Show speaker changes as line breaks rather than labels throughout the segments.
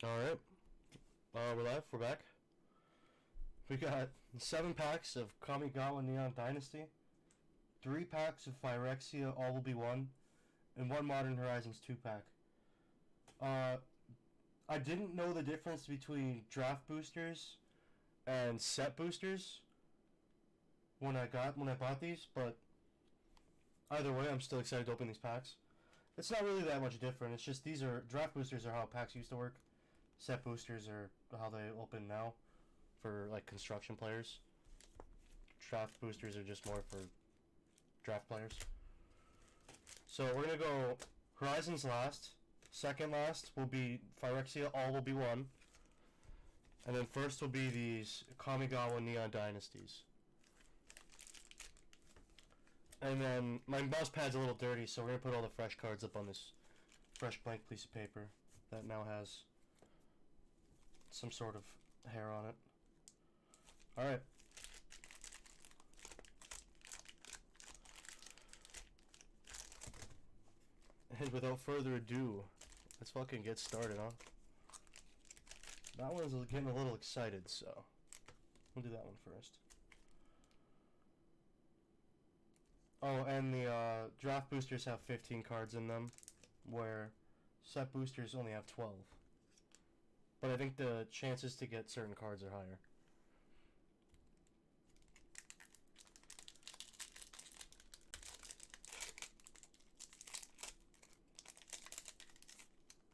Alright, we're live, we're back. We got 7 packs of Kamigawa Neon Dynasty, 3 packs of Phyrexia, all will be 1, and 1 Modern Horizons 2-pack. I didn't know the difference between draft boosters and set boosters when I bought these, but either way, I'm still excited to open these packs. It's not really that much different, it's just these are, draft boosters are how packs used to work. Set boosters are how they open now for like construction players. Draft boosters are just more for draft players. So we're gonna go Horizons last. Second last will be Phyrexia, all will be 1. And then first will be these Kamigawa Neon Dynasties. And then my mouse pad's a little dirty, so we're gonna put all the fresh cards up on this fresh blank piece of paper that now has some sort of hair on it. Alright. And without further ado, let's fucking get started, huh? That one's getting a little excited, so we'll do that one first. Oh, and the draft boosters have 15 cards in them, where set boosters only have 12. But I think the chances to get certain cards are higher.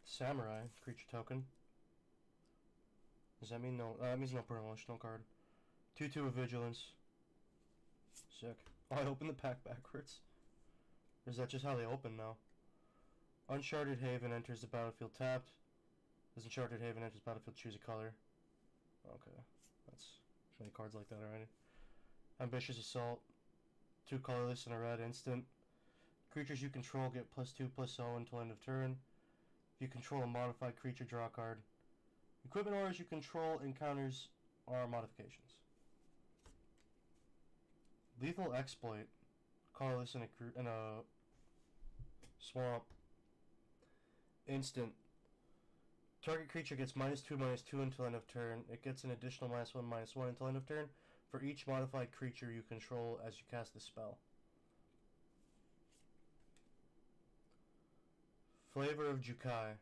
Samurai, creature token. Does that mean no? That means no promotional card. 2/2 of vigilance. Sick. Oh, I opened the pack backwards. Or is that just how they open now? Uncharted Haven enters the battlefield tapped. As Uncharted Haven enters battlefield, choose a color. Okay, that's many cards like that already. Ambitious Assault. 2 colorless and a red instant. Creatures you control get +2/+0 until end of turn. If you control a modified creature, draw a card. Equipment orders you control encounters are modifications. Lethal Exploit. Colorless in a swamp. Instant. Target creature gets -2/-2 until end of turn. It gets an additional -1/-1 until end of turn for each modified creature you control as you cast the spell. Flavor of Jukai.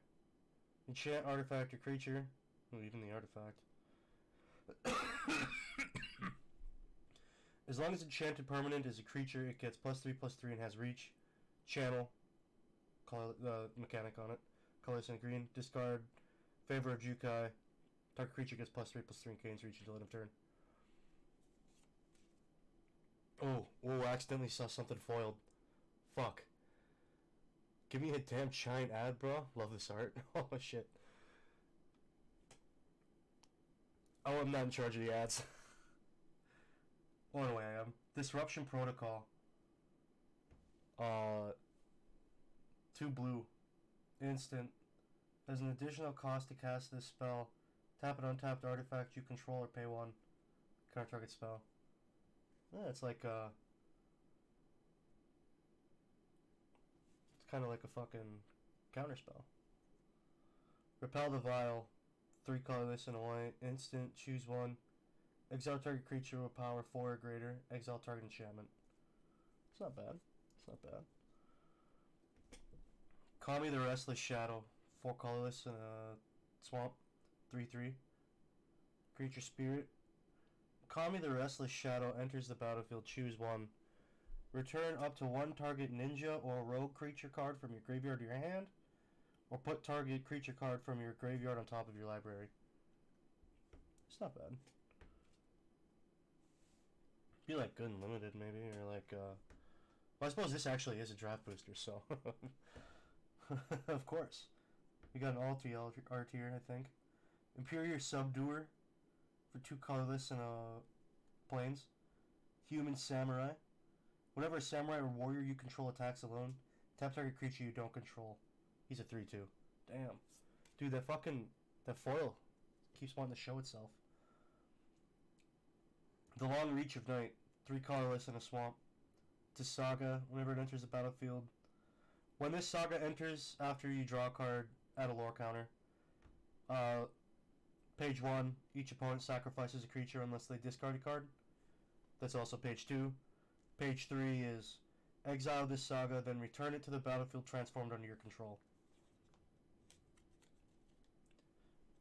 Enchant artifact or creature. Ooh, even the artifact. As long as enchanted permanent is a creature, it gets +3/+3 and has reach. Channel. Color mechanic on it. Colors in green. Discard. Favor of Jukai. Target creature gets +3/+3 and gains reach until end of turn. Oh, I accidentally saw something foiled. Fuck. Give me a damn giant ad, bro. Love this art. Oh shit. Oh, I'm not in charge of the ads. Oh, no way I am. Disruption Protocol. 2 blue. Instant. There's an additional cost to cast this spell. Tap an untapped artifact you control or pay 1. Counter target spell. Yeah, it's like it's kind of like a fucking counter spell. Repel the Vial. 3 colorless and a white. Instant. Choose 1. Exile target creature with power 4 or greater. Exile target enchantment. It's not bad. It's not bad. Kami the Restless Shadow. 4 colorless and a swamp. 3/3. Creature spirit. Kami the Restless Shadow enters the battlefield. Choose 1. Return up to 1 target ninja or rogue creature card from your graveyard to your hand. Or put target creature card from your graveyard on top of your library. It's not bad. Be like good and limited maybe, or like well, I suppose this actually is a draft booster, so of course. We got an all 3 art here, I think. Imperial Subduer for 2 colorless and plains. Human Samurai. Whenever a samurai or warrior you control attacks alone, tap target creature you don't control. He's a 3/2. Damn. Dude, that foil keeps wanting to show itself. The Long Reach of Night. 3 colorless and a swamp. It's a saga. Whenever it enters the battlefield, When this saga enters after you draw a card, add a lore counter. Page 1, each opponent sacrifices a creature unless they discard a card. That's also page 2. Page 3 is exile this saga, then return it to the battlefield transformed under your control.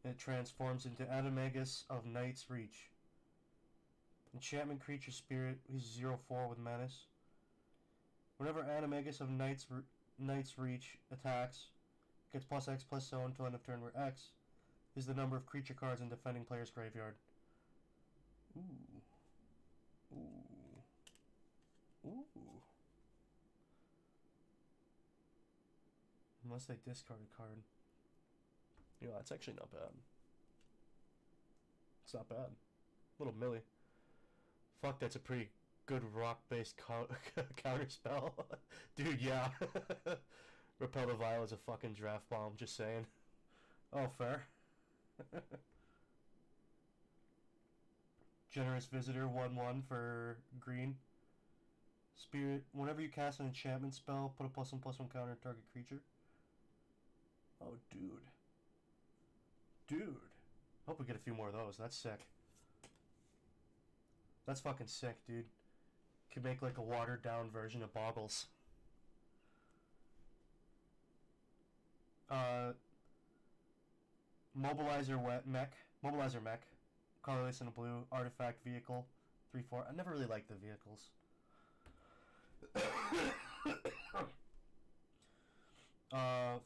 It transforms into Animagus of Night's Reach. Enchantment creature spirit, he's 0/4 with menace. Whenever Animagus of Night's Reach attacks, gets +X/+0 until end of turn, where X is the number of creature cards in defending player's graveyard. Ooh. Ooh. Ooh. Unless they discard a card. You know, that's actually not bad. It's not bad. Little Millie. Fuck, that's a pretty good rock-based counter spell. Dude, yeah. Repel the Vial is a fucking draft bomb, just saying. Oh, fair. Generous Visitor, 1/1 for green. Spirit, whenever you cast an enchantment spell, put a +1/+1 counter on target creature. Oh, dude. Dude. Hope we get a few more of those. That's sick. That's fucking sick, dude. Could make like a watered down version of Boggles. Mobilizer mech. Colorless in a blue. Artifact vehicle. 3/4. I never really liked the vehicles.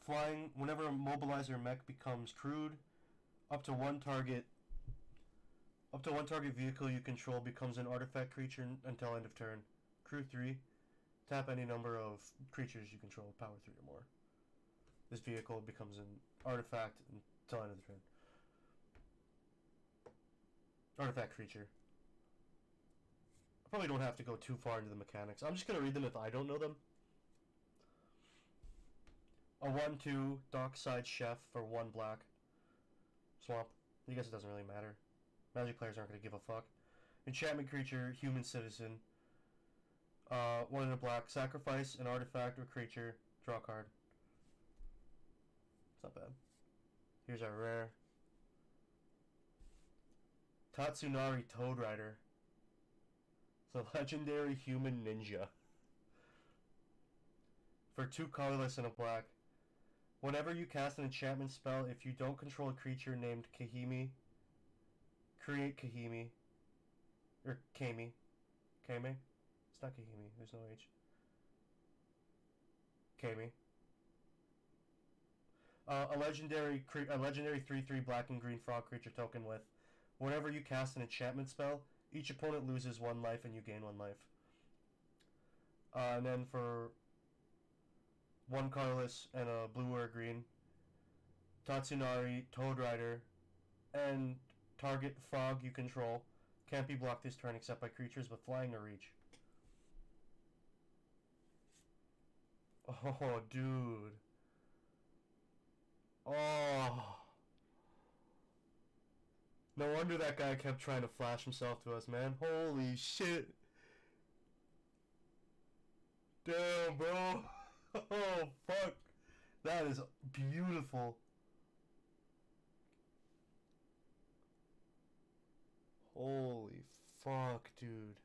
Flying. Whenever a mobilizer mech becomes crewed, up to one target vehicle you control becomes an artifact creature until end of turn. Crew 3. Tap any number of creatures you control, power 3 or more. This vehicle becomes an artifact until end of the turn. Artifact creature. I probably don't have to go too far into the mechanics. I'm just going to read them if I don't know them. A 1/2 Dockside Chef for 1 black. Swamp. I guess it doesn't really matter. Magic players aren't going to give a fuck. Enchantment creature, human citizen. 1 in a black. Sacrifice an artifact or creature. Draw a card. It's not bad. Here's our rare. Tatsunari Toad Rider. It's a legendary human ninja. For 2 colorless and a black. Whenever you cast an enchantment spell, if you don't control a creature named Kahimi, create Kahimi. Or Kami. Kame? It's not Kahimi, there's no H. Kami. A legendary 3/3 black and green frog creature token with, whenever you cast an enchantment spell, each opponent loses 1 life and you gain 1 life. And then for 1 colorless and a blue or a green, Tatsunari Toad Rider, and target frog you control can't be blocked this turn except by creatures with flying or reach. Oh, dude. Oh. No wonder that guy kept trying to flash himself to us, man. Holy shit. Damn, bro. Oh, fuck. That is beautiful. Holy fuck, dude.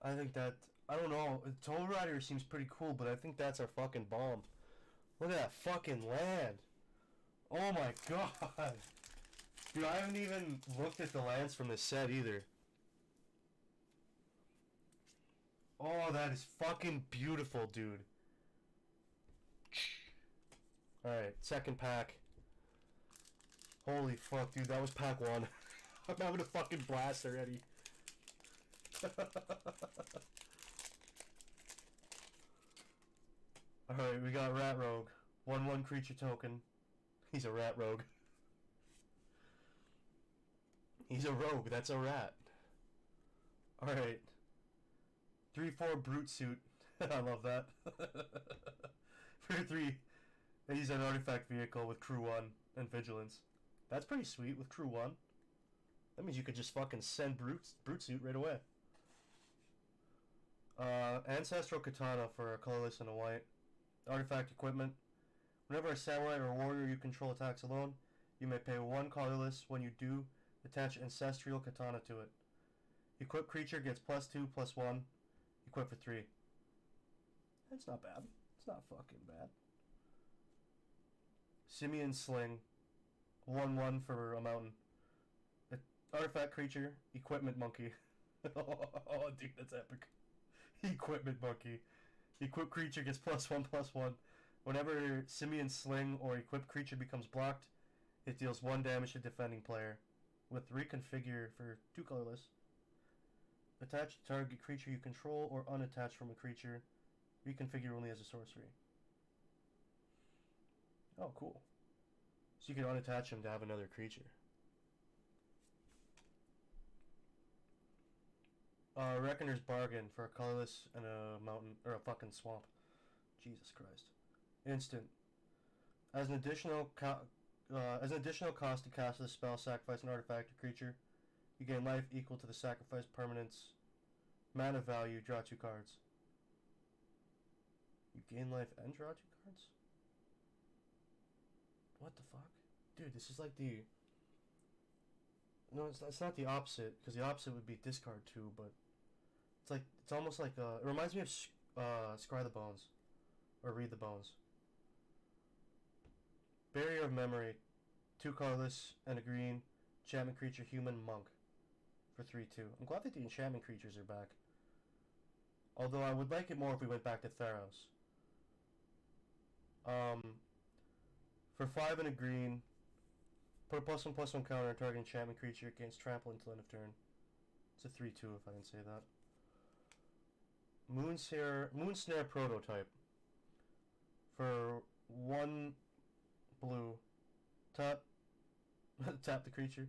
I think that... I don't know. Toad Rider seems pretty cool, but I think that's our fucking bomb. Look at that fucking land. Oh my god. Dude, I haven't even looked at the lands from this set either. Oh, that is fucking beautiful, dude. Alright, second pack. Holy fuck, dude, that was pack 1. I'm having a fucking blast already. Alright, we got Rat Rogue. 1/1 creature token. He's a rat rogue. He's a rogue, that's a rat. Alright. 3/4 brute suit. I love that. For 3, he's an artifact vehicle with crew 1 and vigilance. That's pretty sweet with crew 1. That means you could just fucking send brute suit right away. Ancestral Katana for a colorless and a white. Artifact equipment. Whenever a samurai or warrior you control attacks alone, you may pay 1 colorless. When you do, attach ancestral katana to it. Equipped creature gets +2/+1. Equipped for 3. That's not bad. It's not fucking bad. Simian Sling. 1/1 for a mountain. Artifact creature. Equipment monkey. Oh, dude, that's epic. Equipment monkey. Equipped creature gets +1/+1. Whenever Simian Sling or equipped creature becomes blocked, it deals 1 damage to defending player. With reconfigure for 2 colorless. Attach to target creature you control or unattach from a creature. Reconfigure only as a sorcery. Oh, cool. So you can unattach him to have another creature. Reckoner's Bargain for a colorless and a mountain, or a fucking swamp. Jesus Christ. Instant. As an additional cost to cast this spell, sacrifice an artifact or creature. You gain life equal to the sacrifice permanent's mana value. Draw 2 cards. You gain life and draw 2 cards? What the fuck? Dude, this is like the... No, it's not the opposite, because the opposite would be discard 2, but... It's almost like, it reminds me of, Scry the Bones. Or Read the Bones. Barrier of Memory. 2 colorless and a green. Enchantment creature, human, monk. For 3/2. I'm glad that the enchantment creatures are back. Although I would like it more if we went back to Theros. For 5 and a green, put a +1/+1 counter on target enchantment creature against trample until end of turn. It's a 3/2 if I didn't say that. Moonsnare Prototype. For 1 blue, tap the creature.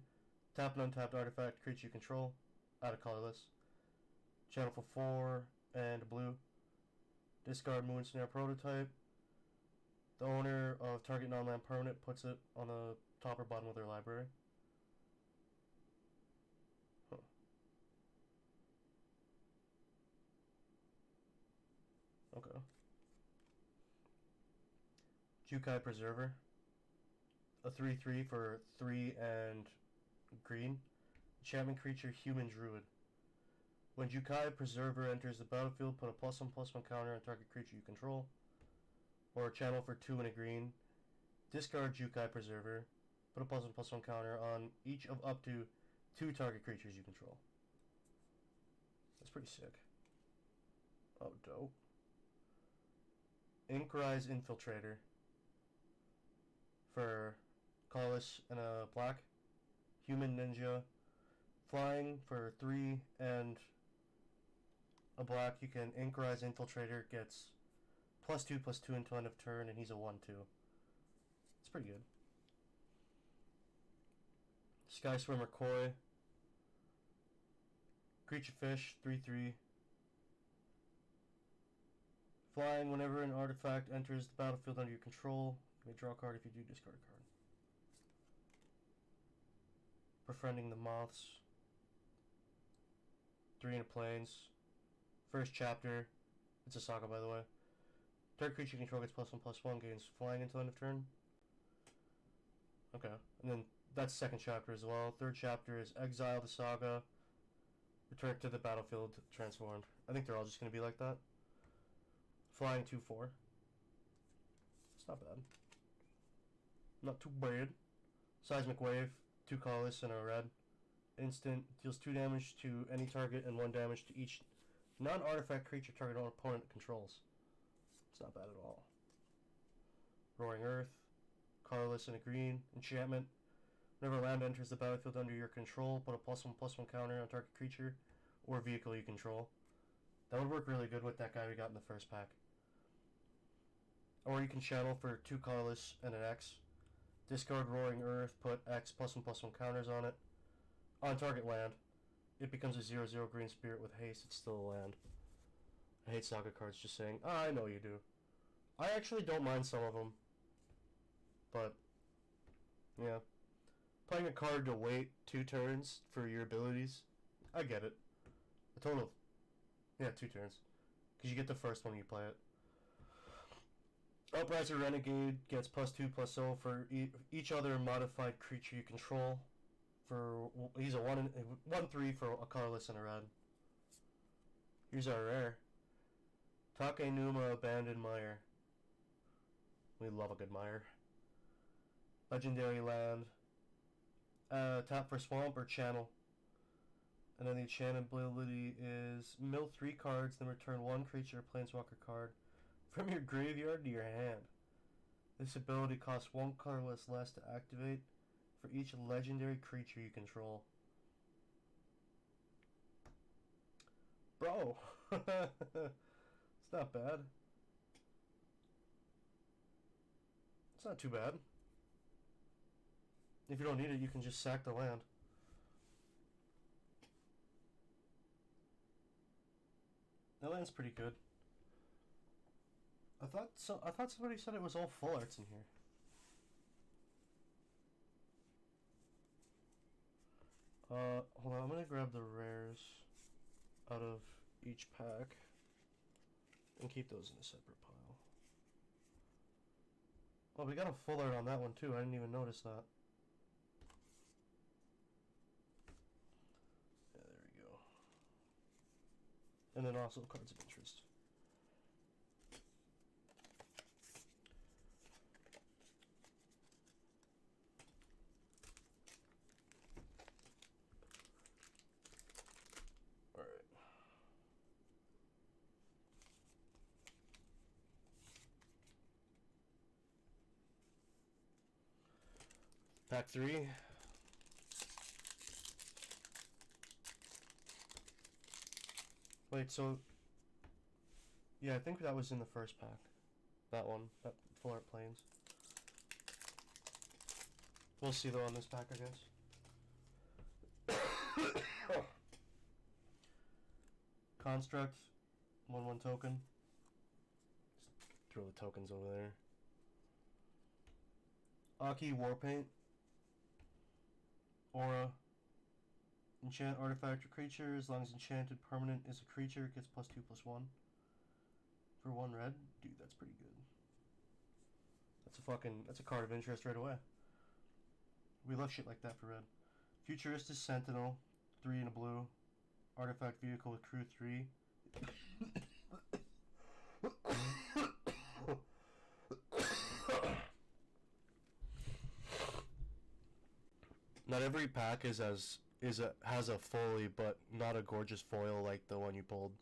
Tap an untapped artifact creature you control. Add a colorless. Channel for 4 and blue. Discard Moonsnare Prototype. The owner of target non-land permanent puts it on the top or bottom of their library. Huh. Okay. Jukai Preserver. A 3/3 for 3 and green. Enchantment creature, human druid. When Jukai Preserver enters the battlefield, put a +1/+1 counter on target creature you control. Or a channel for 2 and a green. Discard Jukai Preserver. Put a +1/+1 counter on each of up to 2 target creatures you control. That's pretty sick. Oh, dope. Inkrise Infiltrator. For colorless and a black. Human Ninja. Flying for 3 and a black. You can Inkrise Infiltrator. Gets +2/+2 until end of turn, and he's a 1/2. It's pretty good. Sky Swimmer Koi. Creature Fish, 3/3. Flying, whenever an artifact enters the battlefield under your control, you may draw a card. If you do, discard a card. Befriending the Moths. 3 in the Plains. First chapter. It's a saga, by the way. Third creature you control gets +1/+1, gains flying until end of turn. Okay, and then that's second chapter as well. Third chapter is Exile the Saga. Return to the battlefield transformed. I think they're all just going to be like that. Flying 2/4. It's not bad. Not too bad. Seismic Wave. 2 colorless and a red. Instant. Deals 2 damage to any target and 1 damage to each non-artifact creature target or opponent controls. It's not bad at all. Roaring Earth. Colorless and a green. Enchantment. Whenever land enters the battlefield under your control, put a +1/+1 counter on target creature or vehicle you control. That would work really good with that guy we got in the first pack. Or you can channel for 2 colorless and an X. Discard Roaring Earth, put X +1/+1 counters on it. On target land, it becomes a 0/0 green spirit with haste. It's still a land. I hate saga cards, just saying. I know you do. I actually don't mind some of them. But, yeah. Playing a card to wait 2 turns for your abilities, I get it. A total of, 2 turns. Because you get the first one when you play it. Upriser Renegade gets +2/+0 for each other modified creature you control. He's a 1/3 for a colorless and a red. Here's our rare. Takenuma Abandoned Mire. We love a good mire. Legendary land. Tap for swamp or channel. And then the enchant ability is mill 3 cards, then return 1 creature or planeswalker card from your graveyard to your hand. This ability costs 1 colorless less to activate for each legendary creature you control. Bro! It's not bad. It's not too bad. If you don't need it, you can just sack the land. That land's pretty good. I thought somebody said it was all full arts in here. Hold on, I'm gonna grab the rares out of each pack and keep those in a separate pile. Oh, we got a full art on that one too. I didn't even notice that. Yeah, there we go. And then also cards of interest. Pack 3. Wait, so... Yeah, I think that was in the first pack. That one. That full art planes. We'll see though on this pack, I guess. Construct. 1/1 token. Just throw the tokens over there. Aki Warpaint. Aura. Enchant artifact or creature. As long as enchanted permanent is a creature, it gets +2/+1. For 1 red? Dude, that's pretty good. That's a card of interest right away. We love shit like that for red. Futuristic Sentinel. 3 in a blue. Artifact vehicle with crew 3. Not every pack has a fully, but not a gorgeous foil like the one you pulled.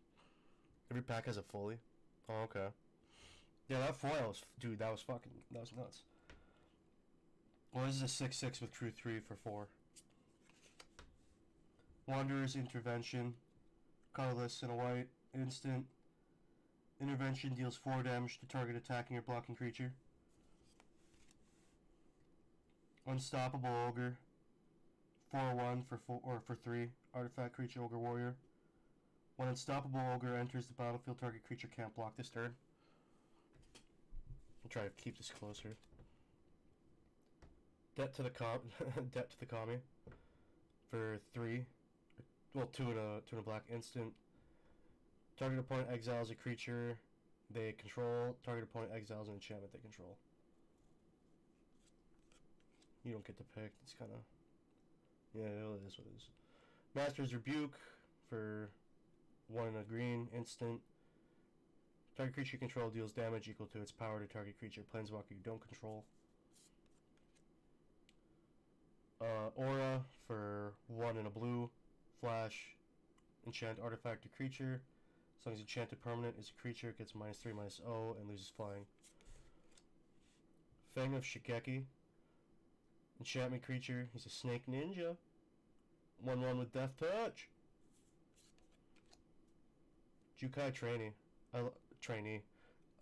Every pack has a fully. Oh, okay. Yeah, that foil was, dude, that was nuts. Well, this is a 6/6 with crew 3 for 4. Wanderer's Intervention. Colorless and a white. Instant. Intervention deals 4 damage to target attacking or blocking creature. Unstoppable Ogre. 4/1 for 3. Artifact creature Ogre Warrior. When Unstoppable Ogre enters the battlefield, target creature can't block this turn. I'll try to keep this closer. Debt to the Kami for 3. Well, 2 and a black instant. Target opponent exiles a creature they control. Target opponent exiles an enchantment they control. You don't get to pick. It's kind of... Yeah, it is what it is. Master's Rebuke for 1 and a green instant. Target creature you control deals damage equal to its power to target creature planeswalker you don't control. Aura for 1 and a blue. Flash. Enchant artifact to creature. As long as enchanted permanent is a creature, it gets -3/-0 and loses flying. Fang of Shigeki. Enchantment creature. He's a snake ninja. 1/1 with Death Touch. Jukai trainee.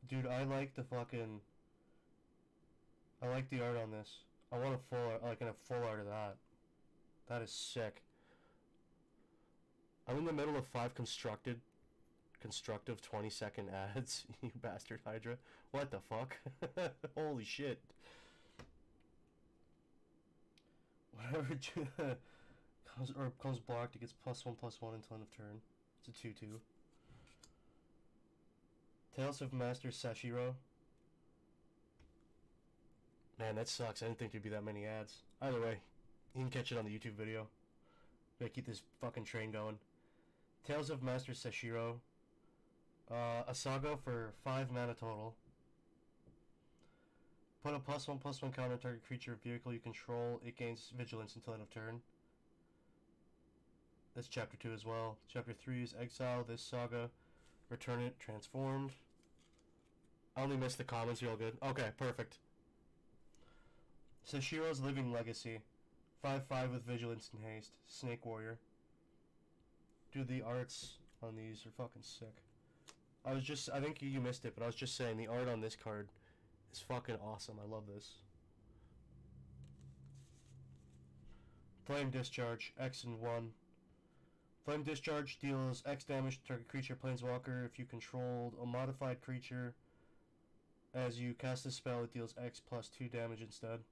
Dude, I like the fucking... I like the art on this. I want a full art, like a full art of that. That is sick. I'm in the middle of 5 constructive 20-second ads, you bastard Hydra. What the fuck? Holy shit. Whatever comes blocked, it gets +1/+1 until end of turn. It's a 2/2. Tales of Master Sashiro. Man, that sucks. I didn't think there'd be that many ads. Either way, you can catch it on the YouTube video. Gotta keep this fucking train going. Tales of Master Seshiro. A saga for 5 mana total. Put a +1/+1 counter on target creature or vehicle you control. It gains vigilance until end of turn. That's chapter 2 as well. Chapter 3 is exile this saga. Return it transformed. I only missed the comments. You're all good. Okay, perfect. Seshiro's Living Legacy. 5/5 with vigilance and haste. Snake Warrior. Dude, the arts on these are fucking sick. I think you missed it, but I was just saying the art on this card is fucking awesome. I love this. Flame Discharge, X and 1. Flame Discharge deals X damage to target creature planeswalker. If you controlled a modified creature, as you cast this spell, it deals X plus 2 damage instead.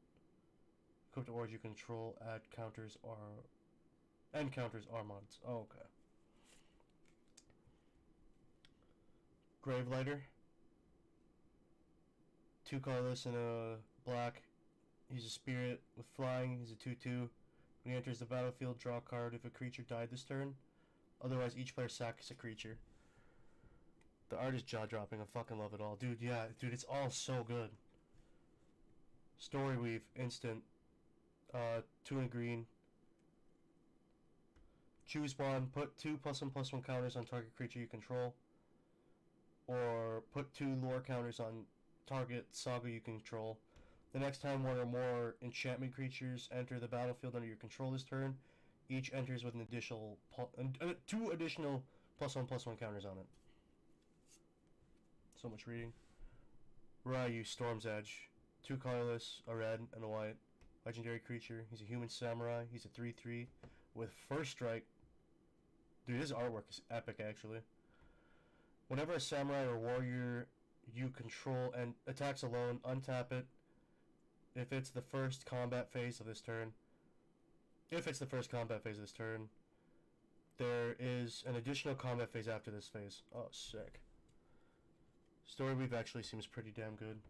Equipped to wards you control, add counters or end counters are mods. Oh, okay. Gravelighter. 2 colorless and a black. He's a spirit with flying. He's a 2/2. When he enters the battlefield, draw a card if a creature died this turn. Otherwise, each player sacks a creature. The art is jaw-dropping. I fucking love it all. Dude, yeah. Dude, it's all so good. Story Weave. Instant. 2 and a green. Choose one. Put 2 +1/+1 counters on target creature you control. Or put 2 lore counters on target saga you control. The next time one or more enchantment creatures enter the battlefield under your control this turn, each enters with an additional 2 additional +1/+1 counters on it. So much reading. Ryu, Storm's Edge. 2 colorless, a red, and a white. Legendary creature. He's a human samurai. He's a 3/3 with first strike. Dude, his artwork is epic, actually. Whenever a samurai or warrior you control and attacks alone, untap it. If it's the first combat phase of this turn, there is an additional combat phase after this phase. Oh, sick. Story Weave actually seems pretty damn good.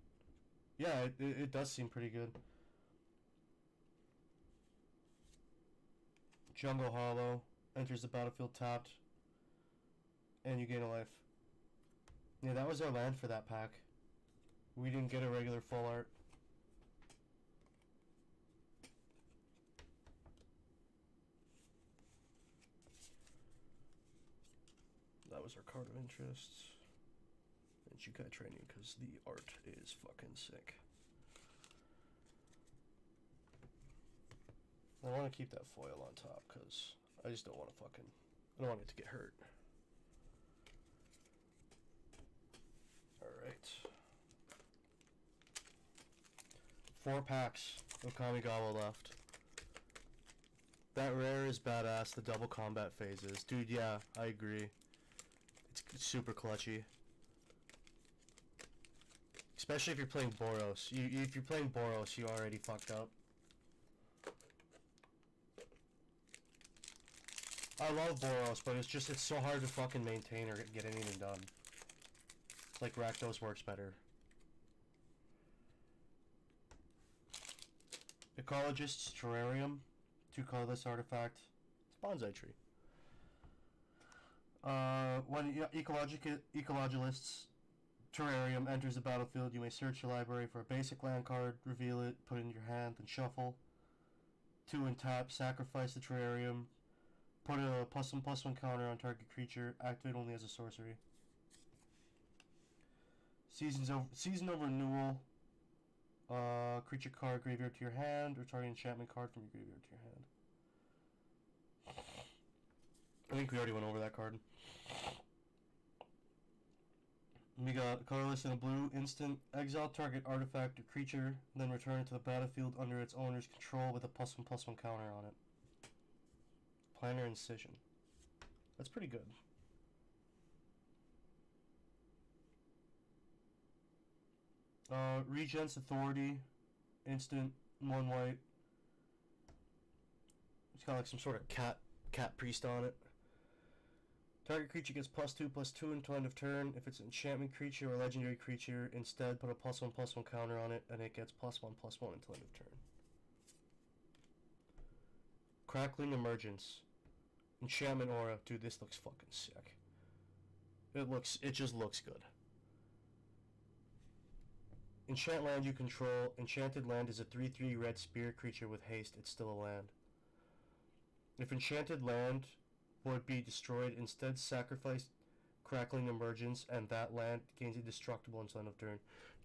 Yeah, it does seem pretty good. Jungle Hollow. Enters the battlefield tapped. And you gain a life. Yeah, that was our land for that pack. We didn't get a regular full art. That was our card of interest. And Jukai Training, because the art is fucking sick. I want to keep that foil on top, because I just don't want to I don't want it to get hurt. Alright. 4 packs of Kamigawa left. That rare is badass, the double combat phases. Dude, yeah, I agree. It's super clutchy. Especially if you're playing Boros. If you're playing Boros, you already fucked up. I love Boros, but it's so hard to fucking maintain or get anything done. Like Rakdos works better. Ecologist's Terrarium. 2 colorless artifact. It's bonsai tree. When Ecologist's Terrarium enters the battlefield, you may search your library for a basic land card, reveal it, put it in your hand, then shuffle. 2 and tap, sacrifice the Terrarium, put a +1/+1 counter on target creature, activate only as a sorcery. Season of Renewal. Creature card graveyard to your hand, or target enchantment card from your graveyard to your hand. I think we already went over that card. We got colorless and a blue instant. Exile target artifact or creature, then return it to the battlefield under its owner's control with a +1/+1 counter on it. Planar Incision. That's pretty good. Regent's Authority. Instant. 1 white. It's got like some sort of cat priest on it. Target creature gets +2/+2 until end of turn. If it's an enchantment creature or legendary creature, instead put a +1/+1 counter on it, and it gets +1/+1 until end of turn. Crackling Emergence. Enchantment Aura. Dude, this looks fucking sick. It just looks good. Enchant land you control. Enchanted land is a 3/3 red spirit creature with haste. It's still a land. If enchanted land would be destroyed, instead sacrifice Crackling Emergence, and that land gains indestructible until end of turn.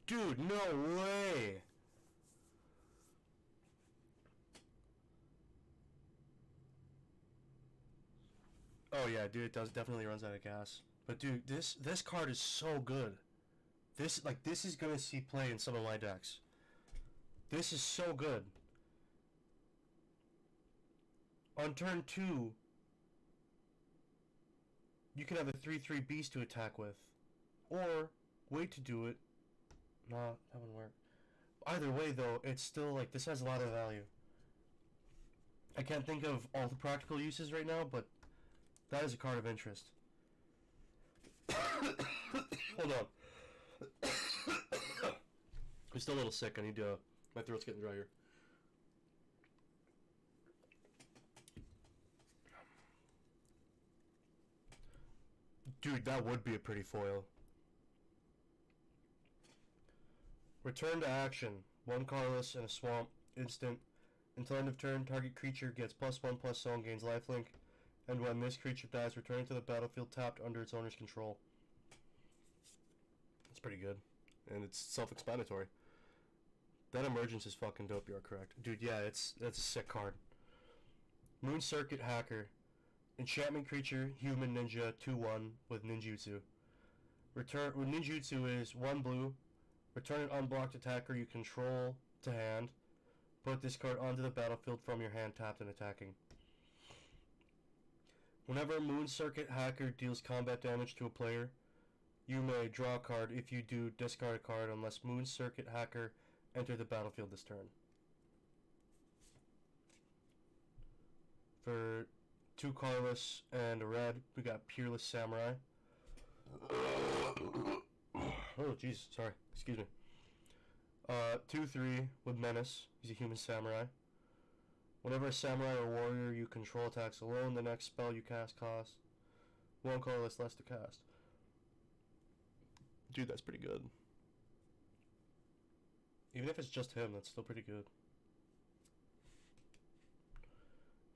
Dude, no way! Oh yeah, dude, it definitely runs out of gas. But dude, this card is so good. This is gonna see play in some of my decks. This is so good. On turn 2, you can have a 3/3 beast to attack with. Or wait to do it. Nah, that wouldn't work. Either way though, it's still like, this has a lot of value. I can't think of all the practical uses right now, but that is a card of interest. Hold on. I'm still a little sick. I need to. My throat's getting dry here. Dude, that would be a pretty foil. Return to action. 1 colorless and a swamp. Instant. Until end of turn, target creature gets +1/+0 and gains lifelink. And when this creature dies, return it to the battlefield tapped under its owner's control. That's pretty good. And it's self-explanatory. That Emergence is fucking dope, you're correct. Dude, yeah, that's a sick card. Moon Circuit Hacker. Enchantment creature, human ninja, 2/1 with ninjutsu. Ninjutsu is 1 blue. Return an unblocked attacker you control to hand. Put this card onto the battlefield from your hand tapped and attacking. Whenever Moon Circuit Hacker deals combat damage to a player, you may draw a card. If you do, discard a card unless Moon Circuit Hacker enter the battlefield this turn. For 2 colorless and a red, we got Peerless Samurai. Oh, jeez, sorry, excuse me. 2/3 with Menace. He's a human samurai. Whenever a samurai or warrior you control attacks alone, the next spell you cast costs 1 colorless less to cast. Dude, that's pretty good. Even if it's just him, that's still pretty good.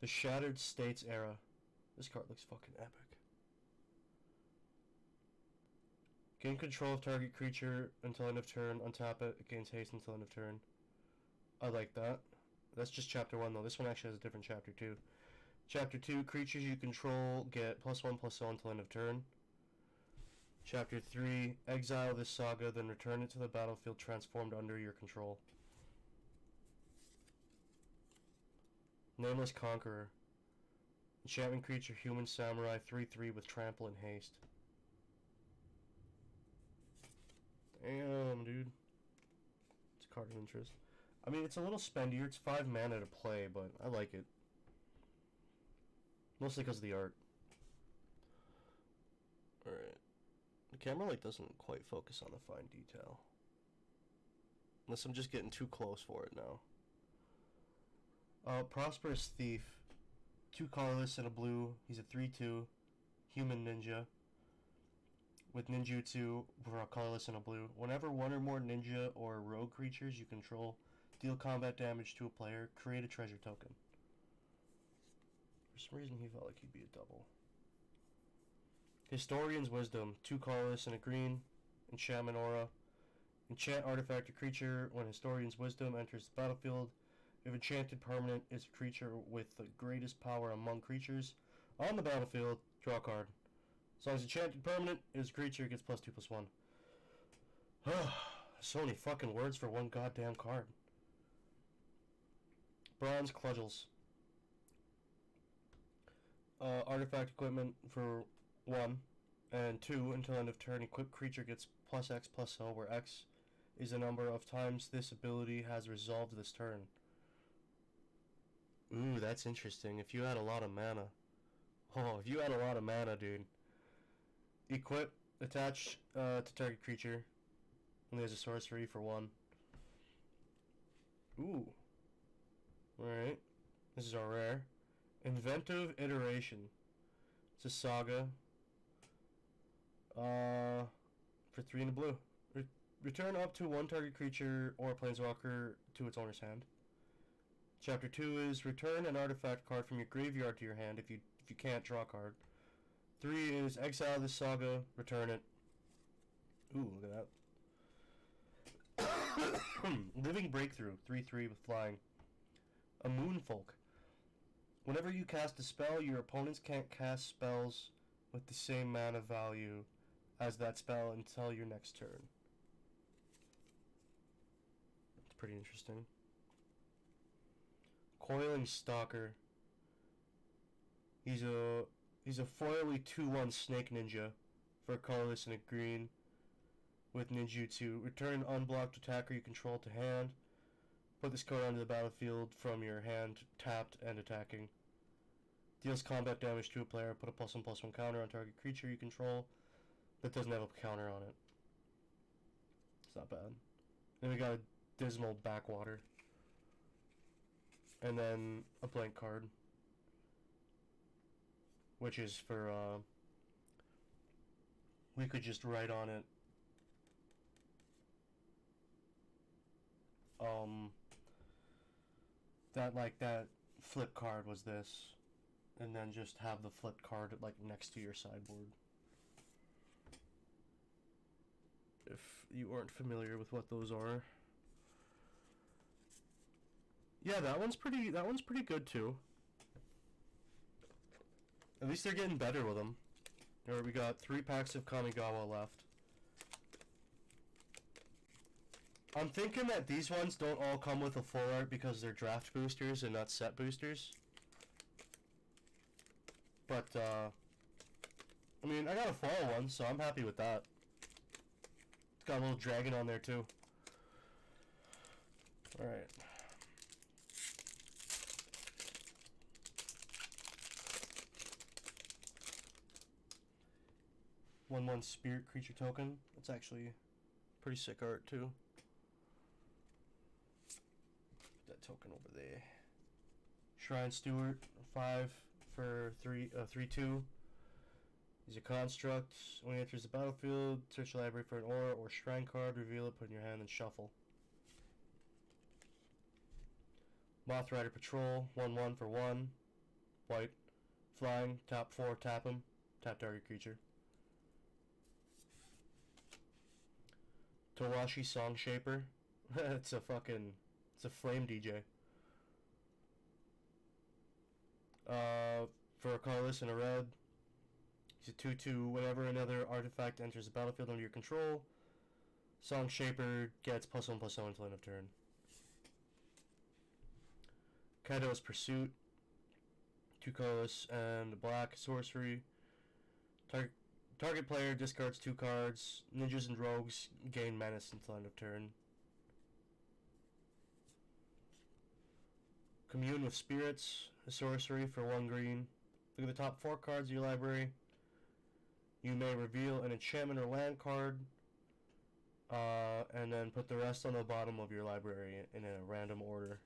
The Shattered States Era. This card looks fucking epic. Gain control of target creature until end of turn. Untap it. It gains haste until end of turn. I like that. That's just chapter 1 though. This one actually has a different chapter 2. Chapter 2, creatures you control get +1/+0 until end of turn. Chapter 3, exile this saga, then return it to the battlefield transformed under your control. Nameless Conqueror. Enchantment creature, human samurai, 3/3 with trample and haste. Damn, dude. It's a card of interest. I mean, it's a little spendier. It's 5 mana to play, but I like it. Mostly because of the art. Alright. The camera like doesn't quite focus on the fine detail. Unless I'm just getting too close for it now. Prosperous Thief. 2 colorless and a blue. He's a 3/2 human ninja with ninjutsu for a colorless and a blue. Whenever 1 or more ninja or rogue creatures you control deal combat damage to a player, create a treasure token. For some reason he felt like he'd be a double. Historian's Wisdom. 2 colorless and a green. Enchantment Aura. Enchant artifact or creature when Historian's Wisdom enters the battlefield. If enchanted permanent is a creature with the greatest power among creatures on the battlefield, draw a card. As long as enchanted permanent is a creature, it gets +2/+1. So many fucking words for one goddamn card. Bronze Cudgels. Artifact equipment for 1 and 2 until end of turn. Equipped creature gets +X/+0, where X is the number of times this ability has resolved this turn. Ooh, that's interesting. If you had a lot of mana. Oh, if you had a lot of mana, dude. Equip, attach to target creature. And there's a sorcery for 1. Ooh. Alright. This is our rare. Inventive Iteration. It's a saga. For 3 in the blue. Return up to 1 target creature or planeswalker to its owner's hand. Chapter 2 is return an artifact card from your graveyard to your hand if you can't draw a card. 3 is exile this saga, return it. Ooh, look at that. Living Breakthrough, 3/3 with flying. A Moonfolk. Whenever you cast a spell, your opponents can't cast spells with the same mana value as that spell until your next turn. It's pretty interesting. Coiling Stalker. He's a foily 2/1 snake ninja for a colorless and a green with ninjutsu. Return unblocked attacker you control to hand. Put this card onto the battlefield from your hand, tapped and attacking. Deals combat damage to a player. Put a +1/+1 counter on target creature you control that doesn't have a counter on it. It's not bad. Then we got a Dismal Backwater. And then a blank card. Which is for, we could just write on it, that flip card was this. And then just have the flipped card, like, next to your sideboard. If you aren't familiar with what those are. Yeah, that one's pretty good too. At least they're getting better with them. Alright, we got 3 packs of Kamigawa left. I'm thinking that these ones don't all come with a full art because they're draft boosters and not set boosters. But, I mean, I got a fall one, so I'm happy with that. It's got a little dragon on there too. Alright. One spirit creature token. It's actually pretty sick art too. Put that token over there. Shrine Steward, 5 for 3/2. He's a construct. When he enters the battlefield, search the library for an aura or shrine card, reveal it, put it in your hand, and shuffle. Moth Rider Patrol, 1/1 for 1. White. Flying, tap 4, tap him. Tap target creature. Towashi Song Shaper. it's a flame DJ. For a colorless and a red. He's a 2/2. Whenever another artifact enters the battlefield under your control, Song Shaper gets +1/+1 until end of turn. Kaido's Pursuit. 2 colorless and a black sorcery. Target player discards 2 cards. Ninjas and rogues gain menace until end of turn. Commune with Spirits, a sorcery for 1 green. Look at the top 4 cards of your library. You may reveal an enchantment or land card, and then put the rest on the bottom of your library in a random order.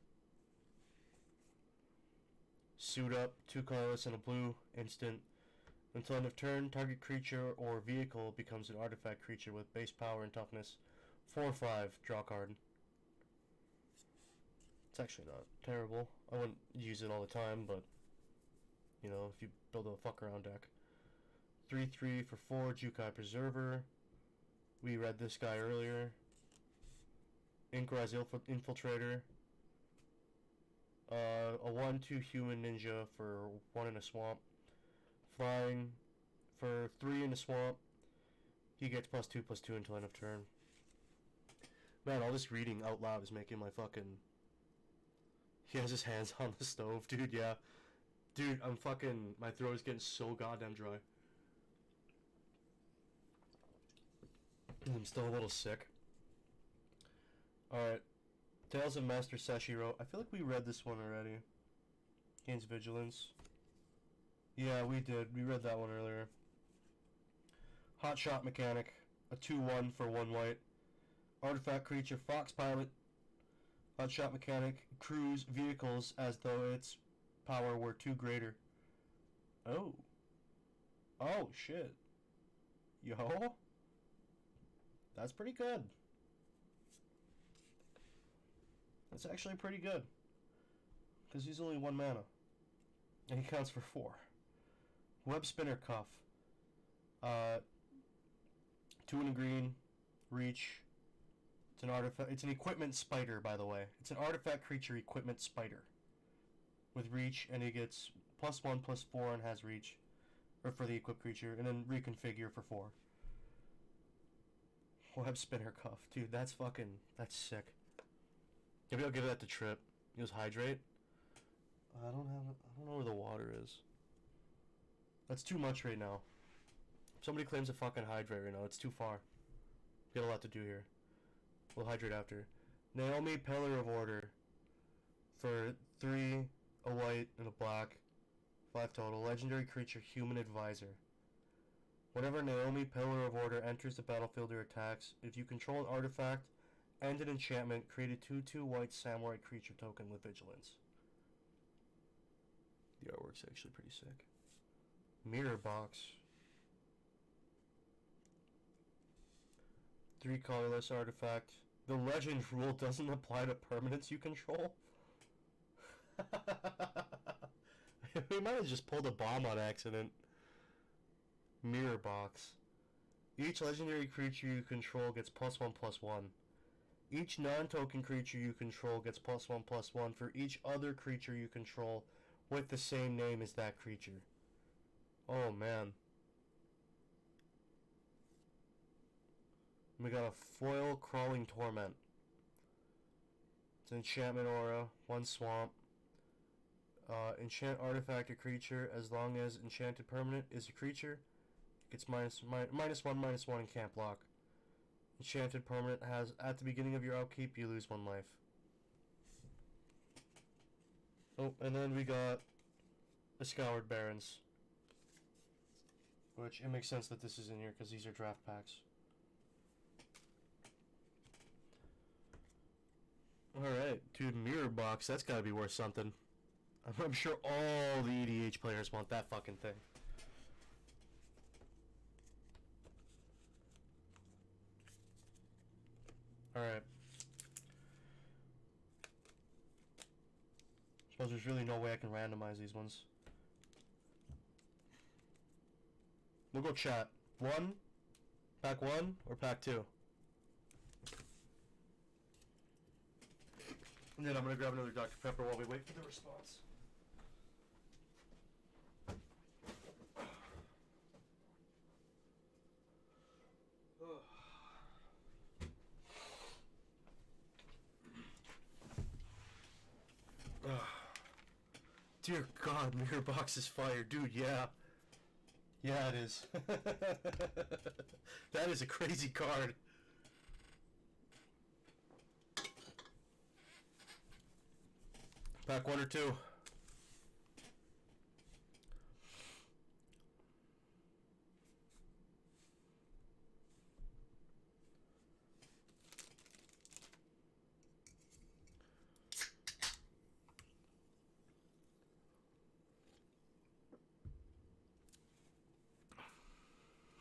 Suit Up, 2 colorless and a blue, instant. Until end of turn, target creature or vehicle becomes an artifact creature with base power and toughness 4/5, draw card. It's actually not terrible. I wouldn't use it all the time, but, you know, if you build a fuck around deck. 3/3 for 4, Jukai Preserver. We read this guy earlier. Inkrise Infiltrator. A 1/2 human ninja for 1 in a swamp. Flying for 3 in a swamp. He gets +2/+2 until end of turn. Man, all this reading out loud is making my fucking... He has his hands on the stove, dude, yeah. Dude, my throat is getting so goddamn dry. I'm still a little sick. Alright. Tales of Master Seshiro. I feel like we read this one already. Gains Vigilance. Yeah, we did. We read that one earlier. Hot Shot Mechanic, a 2/1 for 1 white. Artifact creature, Fox Pilot. Hot Shot Mechanic, cruise vehicles as though its power were 2 greater. Oh. Oh, shit. Yo. That's pretty good. That's actually pretty good. Because he's only 1 mana. And he counts for 4. Web Spinner Cuff. 2 in a green. Reach. It's an artifact. It's an equipment spider, by the way. It's an artifact creature equipment spider. With reach, and he gets +1/+4 and has reach. Or for the equipped creature. And then reconfigure for 4. Web Spinner Cuff. Dude, that's sick. Maybe I'll give that to Trip. He goes Hydrate. I don't know where the water is. That's too much right now. If somebody claims a fucking Hydrate right now, it's too far. We got a lot to do here. We'll Hydrate after. Naomi, Pillar of Order. For 3, a white, and a black. 5 total. Legendary creature, Human Advisor. Whenever Naomi, Pillar of Order enters the battlefield or attacks, if you control an artifact and an enchantment, create a 2/2 white samurai creature token with vigilance. The artwork's actually pretty sick. Mirror Box. 3 colorless artifact. The legend rule doesn't apply to permanents you control. We might have just pulled a bomb on accident. Mirror Box. Each legendary creature you control gets +1/+1. Each non-token creature you control gets +1/+1 for each other creature you control with the same name as that creature. Oh man. We got a foil Crawling Torment. It's an enchantment aura, 1 swamp. Enchant artifact or creature as long as enchanted permanent is a creature. It gets -1/-1 and can't block. Enchanted permanent has at the beginning of your upkeep you lose 1 life. Oh, and then we got the Scoured Barrens. Which, it makes sense that this is in here because these are draft packs. Alright, dude, Mirror Box, that's gotta be worth something. I'm sure all the EDH players want that fucking thing. Alright. Suppose there's really no way I can randomize these ones. We'll go chat. 1? Pack 1 or pack 2? And then I'm gonna grab another Dr. Pepper while we wait for the response. Dear God, Mirror Box is fire. Dude, yeah. Yeah, it is. That is a crazy card. Pack 1 or 2?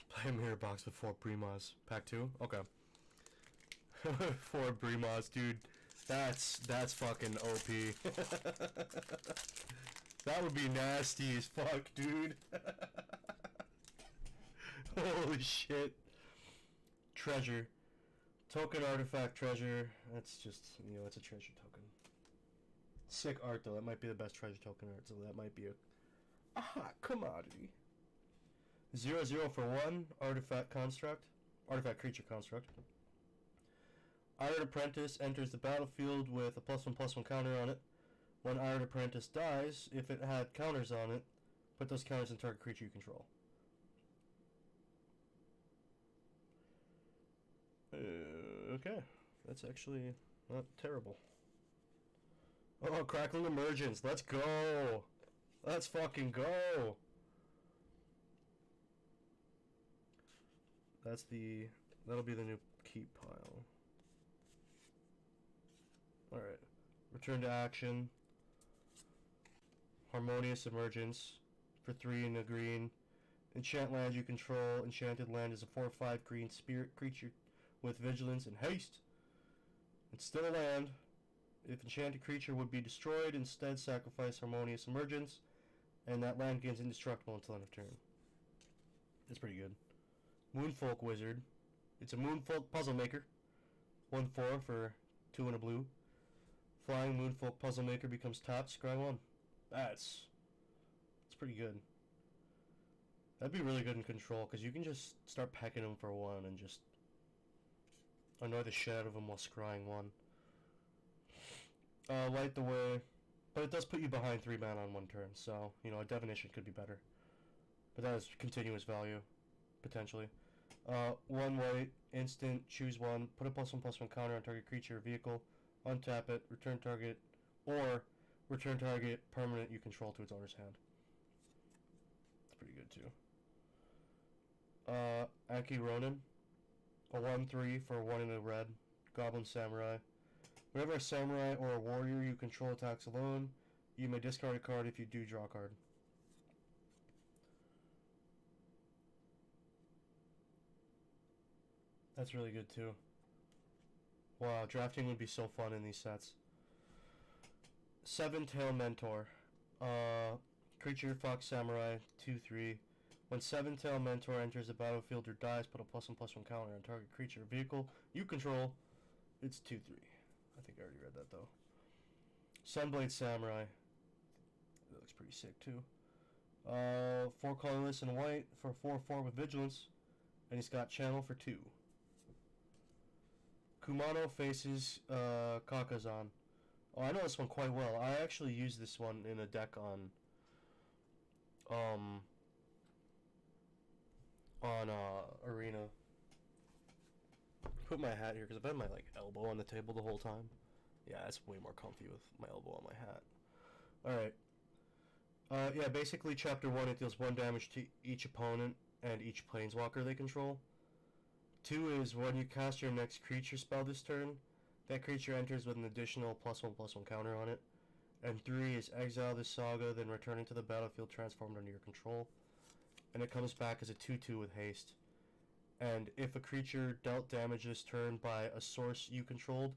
Play a Mirror Box with 4 Brimas. Pack 2? Okay. 4 Brimas, dude. That's fucking OP. That would be nasty as fuck, dude. Holy shit. Treasure. Token artifact treasure. That's just, you know, it's a treasure token. Sick art though. That might be the best treasure token art, so that might be a hot commodity. 0/0 for 1 artifact construct. Artifact creature construct. Iron Apprentice enters the battlefield with a +1/+1 counter on it. When Iron Apprentice dies, if it had counters on it, put those counters in target creature you control. Okay. That's actually not terrible. Oh, Crackling Emergence. Let's go. Let's fucking go. That'll be the new keep pile. Alright. Return to action. Harmonious Emergence for 3 and a green. Enchant land you control. Enchanted land is a 4/5 green spirit creature with vigilance and haste. It's still a land. If enchanted creature would be destroyed, instead sacrifice Harmonious Emergence, and that land gains indestructible until end of turn. That's pretty good. Moonfolk Wizard. It's a Moonfolk Puzzle Maker. 1/4 for 2 and a blue. Flying Moonfolk Puzzle Maker becomes tapped. Scry 1. That's pretty good. That'd be really good in control, because you can just start pecking them for 1 and just annoy the shit out of them while scrying 1. Light the way, but it does put you behind 3 mana on 1 turn, so, you know, a Divination could be better. But that is continuous value, potentially. 1 white, instant, choose 1, put a +1/+1 counter on target creature or vehicle, untap it, return target, or return target permanent you control to its owner's hand. It's pretty good too. Aki Ronin, a 1/3 for 1 in a red, Goblin Samurai. Whenever a samurai or a warrior you control attacks alone, you may discard a card. If you do, draw a card. That's really good too. Wow, drafting would be so fun in these sets. Seven Tail Mentor. Creature Fox Samurai, 2/3. When Seven Tail Mentor enters the battlefield or dies, put a +1/+1 counter on target creature or vehicle you control. It's 2/3. I think I already read that though. Sunblade Samurai. That looks pretty sick too. 4 colorless and white for 4/4 with vigilance, and he's got channel for 2. Kumano faces Kakazan. Oh, I know this one quite well. I actually used this one in a deck on Arena. Put my hat here because I've had my elbow on the table the whole time. Yeah, it's way more comfy with my elbow on my hat. Alright. Yeah, basically Chapter 1, it deals 1 damage to each opponent and each planeswalker they control. 2 is when you cast your next creature spell this turn, that creature enters with an additional +1/+1 counter on it. And 3 is exile this saga, then returning to the battlefield transformed under your control. And it comes back as a 2/2 with haste. And if a creature dealt damage this turn by a source you controlled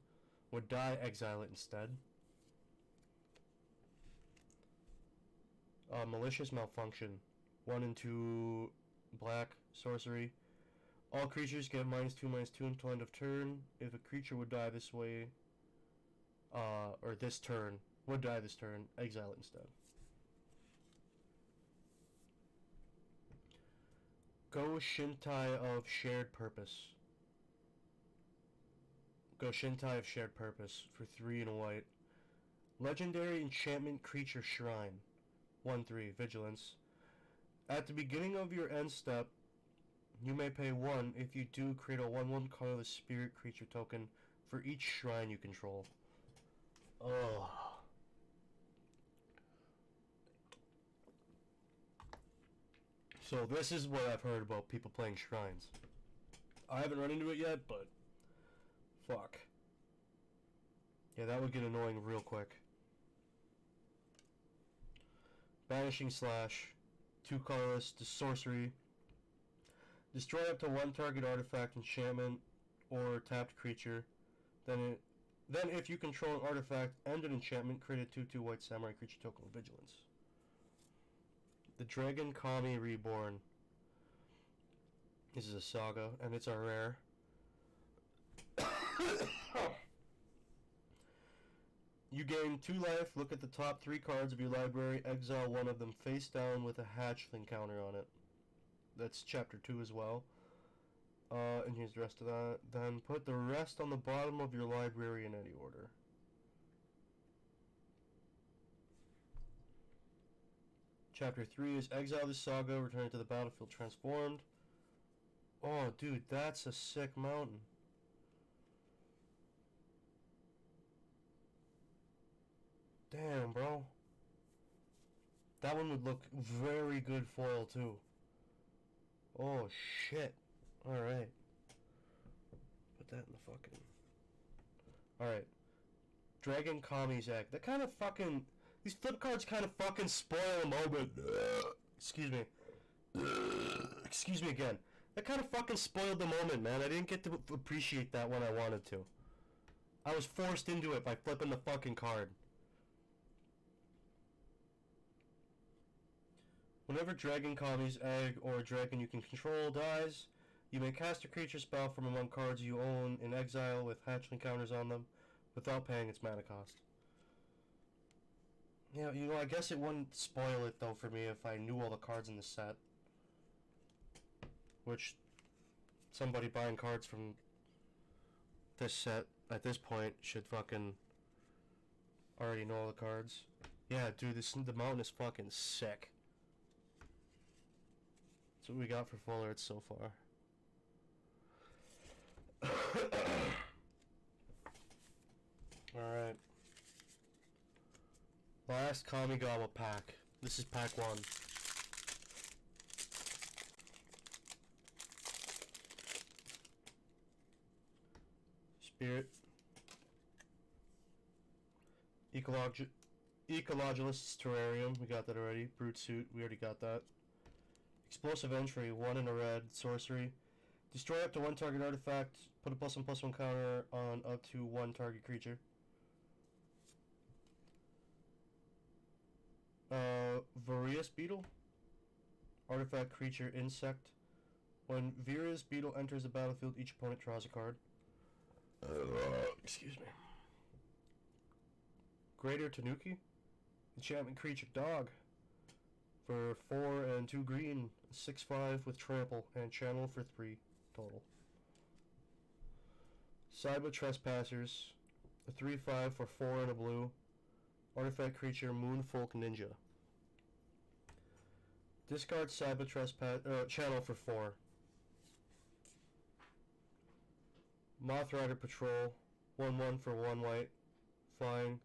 would die, exile it instead. Malicious Malfunction. 1 and 2 black sorcery. All creatures get -2/-2 until end of turn. If a creature would die this way, or this turn, would die this turn, exile it instead. Go Shintai of Shared Purpose. Go Shintai of Shared Purpose for 3 and a white. Legendary Enchantment Creature Shrine. 1/3, Vigilance. At the beginning of your end step, you may pay 1. If you do, create a 1/1 colorless spirit creature token for each shrine you control. Oh. So this is what I've heard about people playing shrines. I haven't run into it yet, but fuck. Yeah, that would get annoying real quick. Banishing Slash. 2 colorless, to sorcery. Destroy up to 1 target artifact, enchantment, or tapped creature. Then if you control an artifact and an enchantment, create a 2/2 white samurai creature token with vigilance. The Dragon Kami Reborn. This is a saga, and it's a rare. You gain 2 life, look at the top 3 cards of your library, exile 1 of them face down with a hatchling counter on it. That's Chapter 2 as well. And here's the rest of that. Then put the rest on the bottom of your library in any order. Chapter 3 is exile this saga, return to the battlefield transformed. Oh, dude, that's a sick mountain. Damn, bro. That one would look very good foil, too. Oh, shit. Alright. Put that in the fucking... Alright. Dragon Kami's Egg. That kind of fucking... These flip cards kind of fucking spoil a moment. Excuse me. Excuse me again. That kind of fucking spoiled the moment, man. I didn't get to appreciate that when I wanted to. I was forced into it by flipping the fucking card. Whenever Dragon Kami's Egg or a dragon you can control dies, you may cast a creature spell from among cards you own in exile with hatchling counters on them without paying its mana cost. Yeah, you know, I guess it wouldn't spoil it though for me if I knew all the cards in the set. Which, somebody buying cards from this set at this point should fucking already know all the cards. Yeah, dude, the mountain is fucking sick. That's what we got for full arts so far. Alright. Last Kamigawa pack. This is pack 1. Spirit. Ecologist's Terrarium. We got that already. Brute Suit. We already got that. Explosive Entry. 1 in a red. Sorcery. Destroy up to 1 target artifact. Put a +1/+1 counter on up to 1 target creature. Various Beetle. Artifact creature insect. When Various Beetle enters the battlefield, each opponent draws a card. Excuse me. Greater Tanuki. Enchantment creature dog. For 4 and 2 green. 6/5 with trample and channel for 3 total. Cyber Trespassers. A 3/5 for 4 and a blue. Artifact creature Moonfolk Ninja. Discard Cyber Trespass channel for 4. Moth Rider Patrol. 1/1 for 1 white. Flying.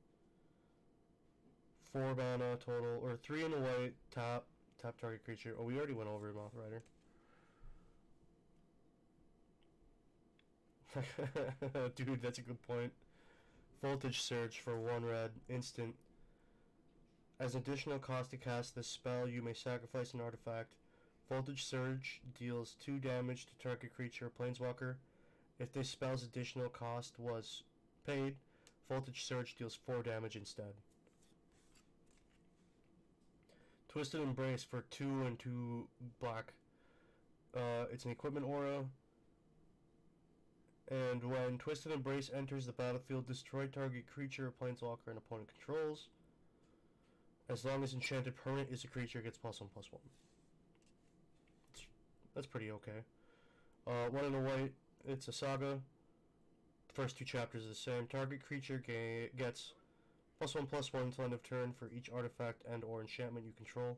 4 mana total, or 3 in a white. Tap target creature. Oh, we already went over Moth Rider. Dude, that's a good point. Voltage Surge for 1 red, instant. As an additional cost to cast this spell, you may sacrifice an artifact. Voltage Surge deals 2 damage to target creature or planeswalker. If this spell's additional cost was paid, Voltage Surge deals 4 damage instead. Twisted Embrace for 2 and 2 black. It's an equipment aura. And when Twisted Embrace enters the battlefield, destroy target creature or planeswalker an opponent controls. As long as enchanted permanent is a creature, it gets +1/+1. That's pretty okay. 1 in a white, it's a saga. The first 2 chapters are the same. Target creature gets +1/+1 until end of turn for each artifact and or enchantment you control.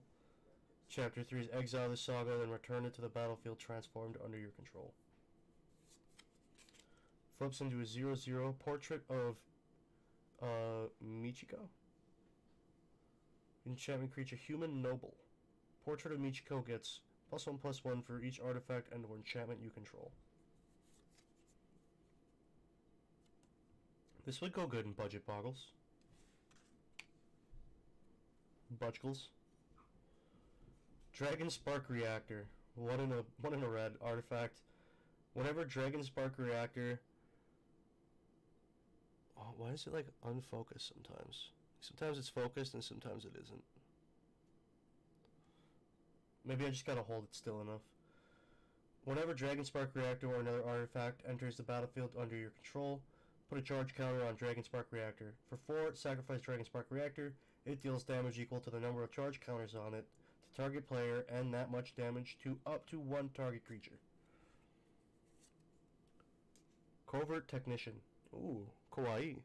Chapter 3 is exile the saga, then return it to the battlefield transformed under your control. Flips into a 0/0 portrait of Michiko. Enchantment creature Human Noble. Portrait of Michiko gets +1/+1 for each artifact and or enchantment you control. This would go good in budget boggles. Budgles. Dragon Spark Reactor. 1 in a red artifact. Whenever Dragon Spark Reactor... Oh, why is it like unfocused sometimes? Sometimes it's focused and sometimes it isn't. Maybe I just gotta hold it still enough. Whenever Dragon Spark Reactor or another artifact enters the battlefield under your control, put a charge counter on Dragon Spark Reactor. For 4, sacrifice Dragon Spark Reactor. It deals damage equal to the number of charge counters on it to target player and that much damage to up to 1 target creature. Covert Technician. Ooh, kawaii.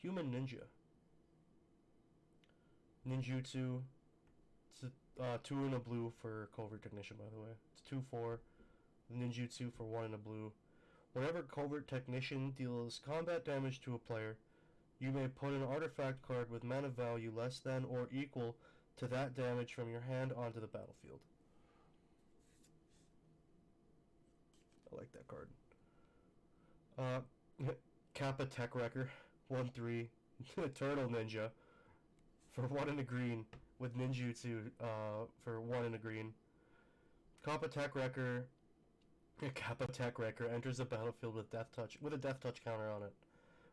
Human Ninja. Ninjutsu. It's a 2 in a blue for Covert Technician, by the way. It's 2/4. Ninjutsu for 1 in a blue. Whenever Covert Technician deals combat damage to a player, you may put an artifact card with mana value less than or equal to that damage from your hand onto the battlefield. I like that card. Kappa Tech Wrecker, 1/3, Turtle Ninja, for 1 in a green, with ninjutsu, for 1 in a green. Kappa Tech Wrecker enters the battlefield with a death touch counter on it.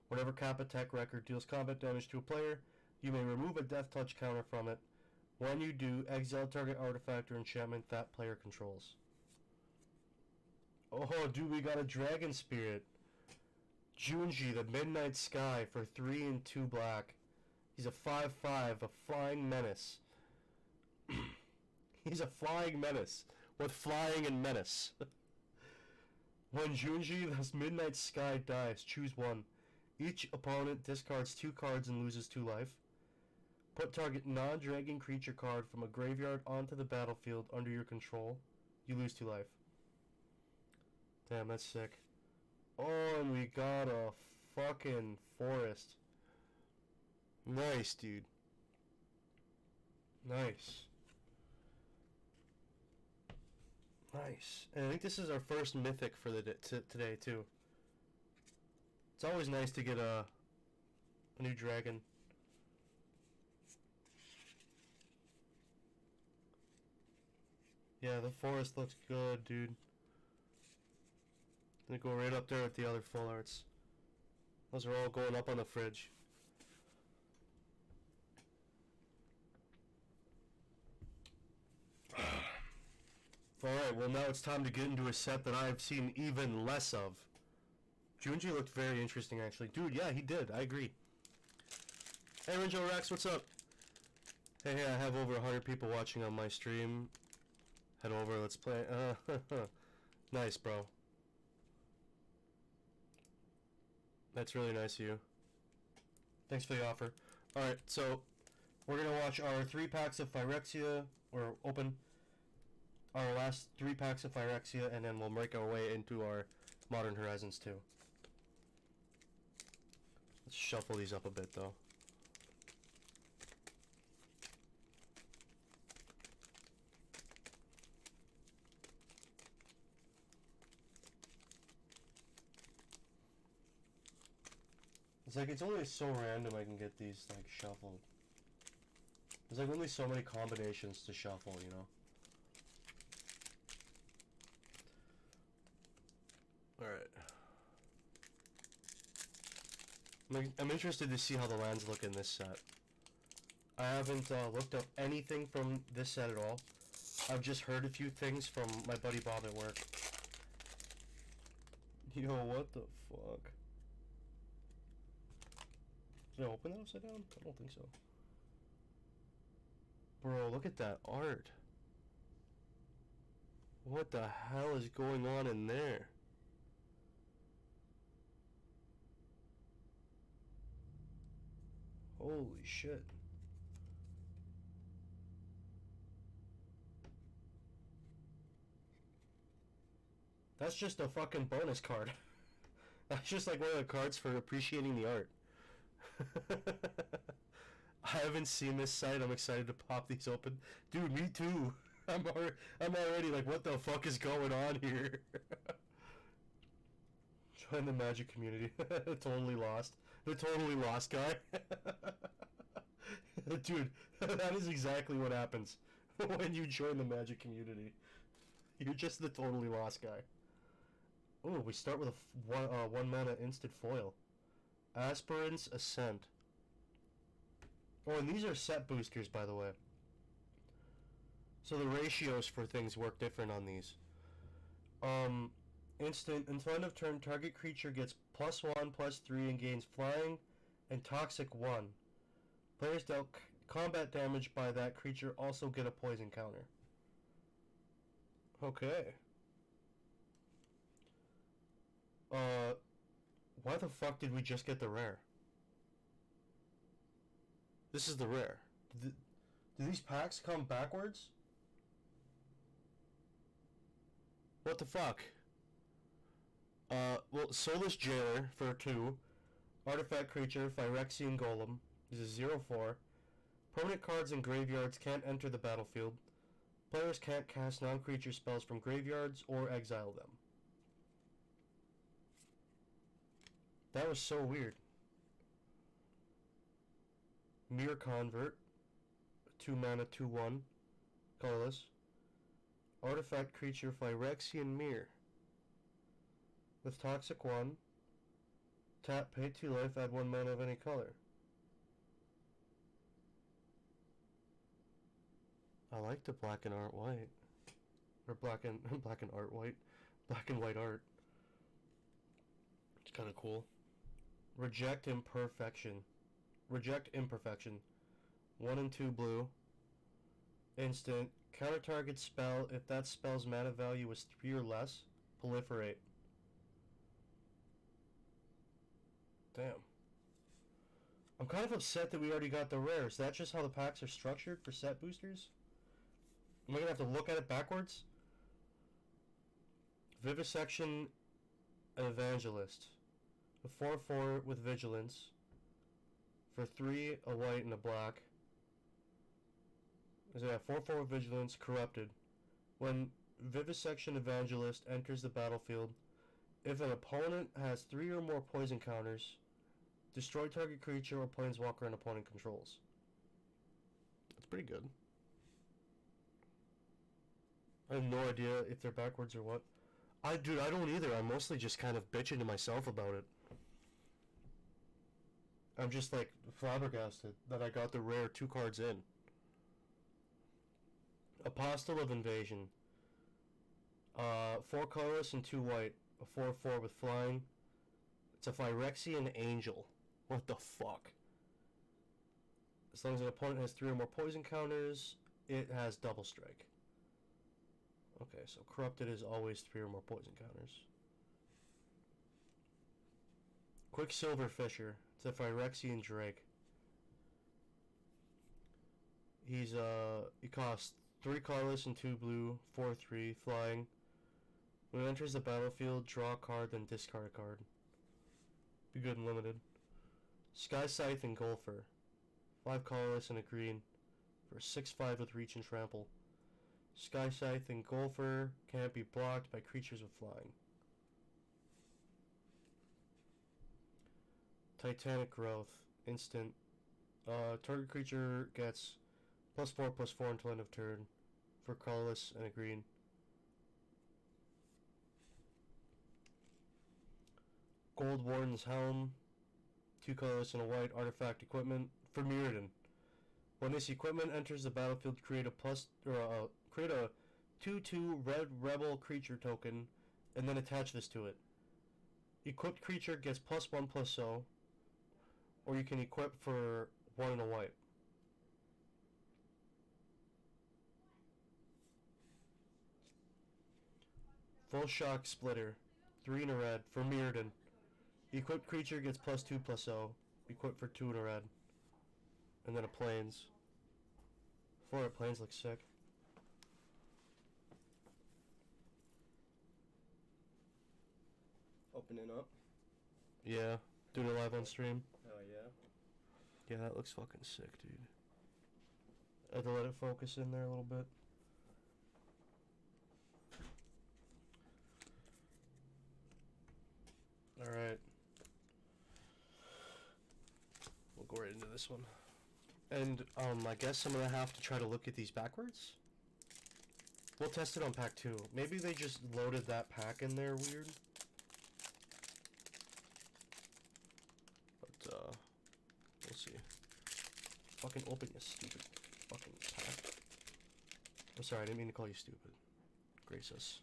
Whenever Kappa Tech Wrecker deals combat damage to a player, you may remove a death touch counter from it. When you do, exile target artifact or enchantment that player controls. Oh, dude, we got a Dragon Spirit. Junji, the Midnight Sky, for 3 and 2 black. He's a 5/5, a flying menace. He's a flying menace, with flying and menace. When Junji, this Midnight Sky, dies, choose 1. Each opponent discards 2 cards and loses 2 life. Put target non-dragon creature card from a graveyard onto the battlefield under your control. You lose 2 life. Damn, that's sick. Oh, and we got a fucking forest. Nice, dude. Nice. Nice. And I think this is our first mythic for the today, too. It's always nice to get a new dragon. Yeah, the forest looks good, dude. Gonna go right up there with the other full arts. Those are all going up on the fridge. Alright, well now it's time to get into a set that I've seen even less of. Junji looked very interesting, actually. Dude, yeah, he did. I agree. Hey, Renjo Rex, what's up? Hey, I have over 100 people watching on my stream. Head over, let's play. Nice, bro. That's really nice of you. Thanks for the offer. Alright, so we're going to watch our 3 packs of Phyrexia, or open our last 3 packs of Phyrexia, and then we'll make our way into our Modern Horizons 2. Let's shuffle these up a bit, though. It's like, it's only so random I can get these, like, shuffled. There's, like, only so many combinations to shuffle, you know? Alright. I'm interested to see how the lands look in this set. I haven't looked up anything from this set at all. I've just heard a few things from my buddy Bob at work. Yo, what the fuck? Did I open that upside down? I don't think so. Bro, look at that art. What the hell is going on in there? Holy shit. That's just a fucking bonus card. That's just like one of the cards for appreciating the art. I haven't seen this site. I'm excited to pop these open. Dude, me too. I'm already like, what the fuck is going on here? Join the Magic community. Totally lost. The totally lost guy. Dude, that is exactly what happens when you join the Magic community. You're just the totally lost guy. Oh, we start with a one mana instant foil. Aspirant's Ascent. Oh, and these are set boosters, by the way. So the ratios for things work different on these. Instant, until end of turn, target creature gets +1/+3 and gains flying and toxic 1. Players dealt combat damage by that creature also get a poison counter. Okay. Why the fuck did we just get the rare? This is the rare. Do these packs come backwards? What the fuck? Well, Soulless Jailer for 2. Artifact creature, Phyrexian Golem. This is 0/4. Permanent cards in graveyards can't enter the battlefield. Players can't cast non-creature spells from graveyards or exile them. That was so weird. Mirror Convert. 2 mana, 2/1. Colorless. Artifact creature Phyrexian Mirror. With Toxic 1. Tap, pay 2 life, add 1 mana of any color. I like the black and art white. Or black and black and art white. Black and white art. It's kinda cool. Reject Imperfection. Reject Imperfection. 1 and 2 blue. Instant. Counter target spell if that spell's mana value is 3 or less. Proliferate. Damn. I'm kind of upset that we already got the rare. Is that just how the packs are structured for set boosters? Am I gonna have to look at it backwards? Vivisection Evangelist. A 4/4 with Vigilance. For 3, a white and a black. Is that 4/4 with Vigilance, Corrupted. When Vivisection Evangelist enters the battlefield, if an opponent has 3 or more poison counters, destroy target creature or planeswalker an opponent controls. That's pretty good. I have no idea if they're backwards or what. Dude, I don't either. I'm mostly just kind of bitching to myself about it. I'm just like flabbergasted that I got the rare 2 cards in. Apostle of Invasion. 4 colorless and 2 white. A 4/4 with flying. It's a Phyrexian Angel. What the fuck? As long as an opponent has 3 or more poison counters, it has double strike. Okay, so Corrupted is always 3 or more poison counters. Quicksilver Fisher. It's a Phyrexian Drake. He costs 3 colorless and 2 blue, 4/3, flying. When it enters the battlefield, draw a card, then discard a card. Be good and limited. Sky Scythe and Golfer. 5 colorless and a green. For 6/5 with reach and trample. Sky Scythe and Golfer can't be blocked by creatures with flying. Titanic Growth. Instant. Target creature gets +4/+4 until end of turn. For colorless and a green. Gold Warden's Helm. 2 colorless and a white artifact equipment. For Moden. When this equipment enters the battlefield, create a 2/2 red rebel creature token, and then attach this to it. Equipped creature gets +1/+0, or you can equip for 1 and a white. Full Shock Splitter, 3 and a red, for Moden. Equipped creature gets +2/+0, equipped for 2 and a red. And then a plains. 4 plains looks sick. Opening up. Yeah, doing it live on stream.
Oh yeah.
Yeah, that looks fucking sick, dude. I had to let it focus in there a little bit. Alright. We'll go right into this one. And, I guess I'm gonna have to try to look at these backwards. We'll test it on pack 2. Maybe they just loaded that pack in there weird. But, we'll see. Fucking open, you stupid fucking pack. I'm sorry, I didn't mean to call you stupid. Grace us.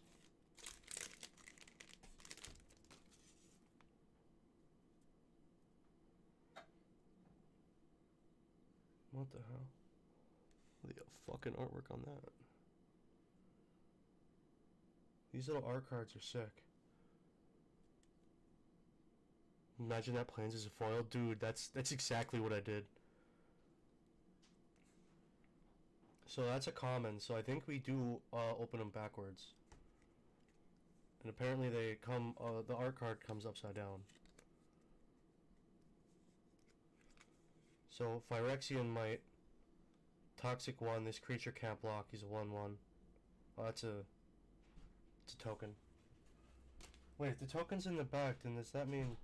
What the hell? Look at the fucking artwork on that. These little art cards are sick. Imagine that planes as a foil. Dude, that's exactly what I did. So that's a common, so I think we do open them backwards. And apparently they come, the art card comes upside down. So, Phyrexian Might. Toxic 1, this creature can't block, he's a 1/1. Oh, it's a token. Wait, if the token's in the back, then does that mean...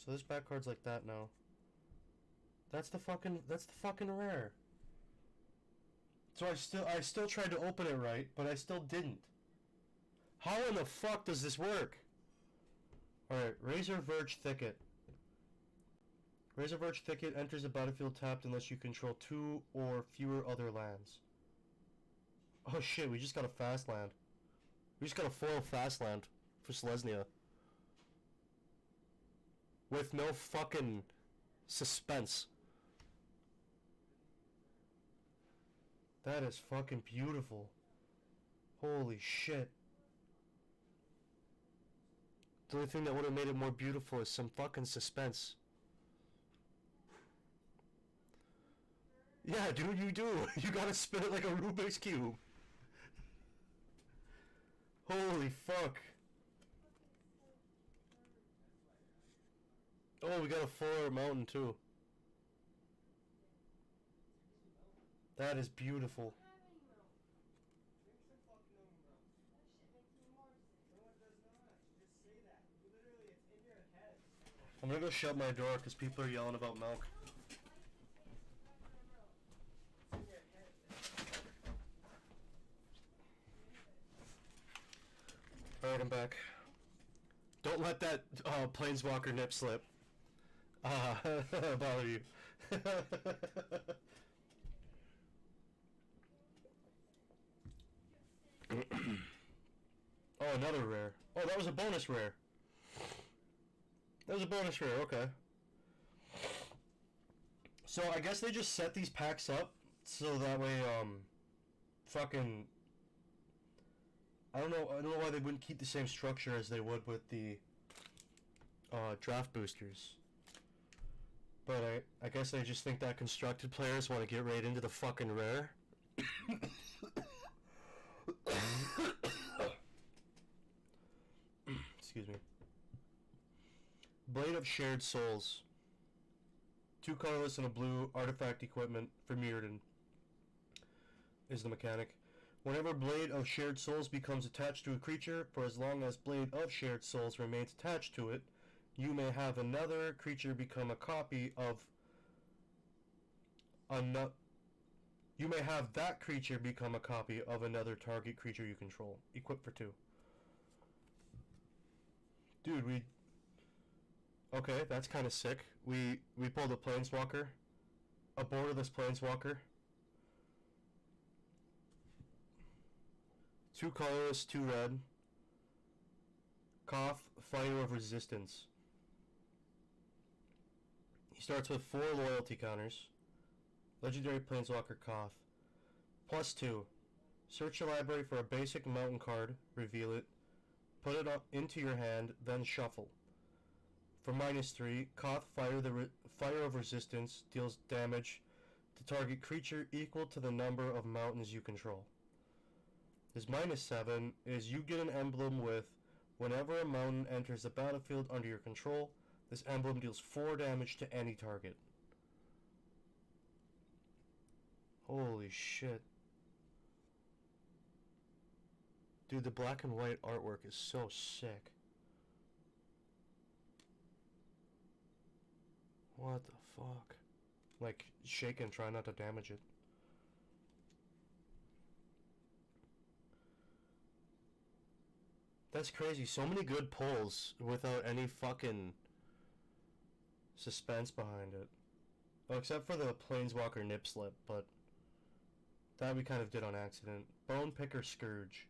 So this back card's like that now. That's the fucking rare. So I still tried to open it right, but I still didn't. How in the fuck does this work? Alright, Razor Verge Thicket. Razor Verge Thicket enters the battlefield tapped unless you control 2 or fewer other lands. Oh shit, we just got a fast land. We just got a foil fast land for Selesnya. With no fucking suspense. That is fucking beautiful. Holy shit. The only thing that would have made it more beautiful is some fucking suspense. Yeah, dude, you do. You gotta spin it like a Rubik's Cube. Holy fuck. Oh, we got a 4 mountain too. That is beautiful. I'm gonna go shut my door because people are yelling about milk. Alright, I'm back. Don't let that planeswalker nip slip. Bother you. Oh, another rare. Oh, that was a bonus rare. That was a bonus rare, okay. So I guess they just set these packs up so that way, fucking... I don't know why they wouldn't keep the same structure as they would with the draft boosters. But I guess they just think that constructed players want to get right into the fucking rare. Excuse me. Blade of Shared Souls. 2 colorless and a blue artifact equipment for Moden is the mechanic. Whenever Blade of Shared Souls becomes attached to a creature, for as long as Blade of Shared Souls remains attached to it, you may have another creature become a copy of you may have that creature become a copy of another target creature you control. Equip for 2. Dude, okay, that's kind of sick. We pulled a planeswalker. A borderless planeswalker. 2 colorless, 2 red. Koth, Fighter of Resistance. He starts with 4 loyalty counters. Legendary Planeswalker Koth. +2. Search your library for a basic mountain card, reveal it, put it up into your hand, then shuffle. For -3, Koth, Fire of Resistance deals damage to target creature equal to the number of mountains you control. His -7 is you get an emblem with, whenever a mountain enters the battlefield under your control, this emblem deals 4 damage to any target. Holy shit. Dude, the black and white artwork is so sick. What the fuck? Like, shake and try not to damage it. That's crazy. So many good pulls without any fucking suspense behind it. Well, except for the Planeswalker nip slip, but that we kind of did on accident. Bone Picker Scourge.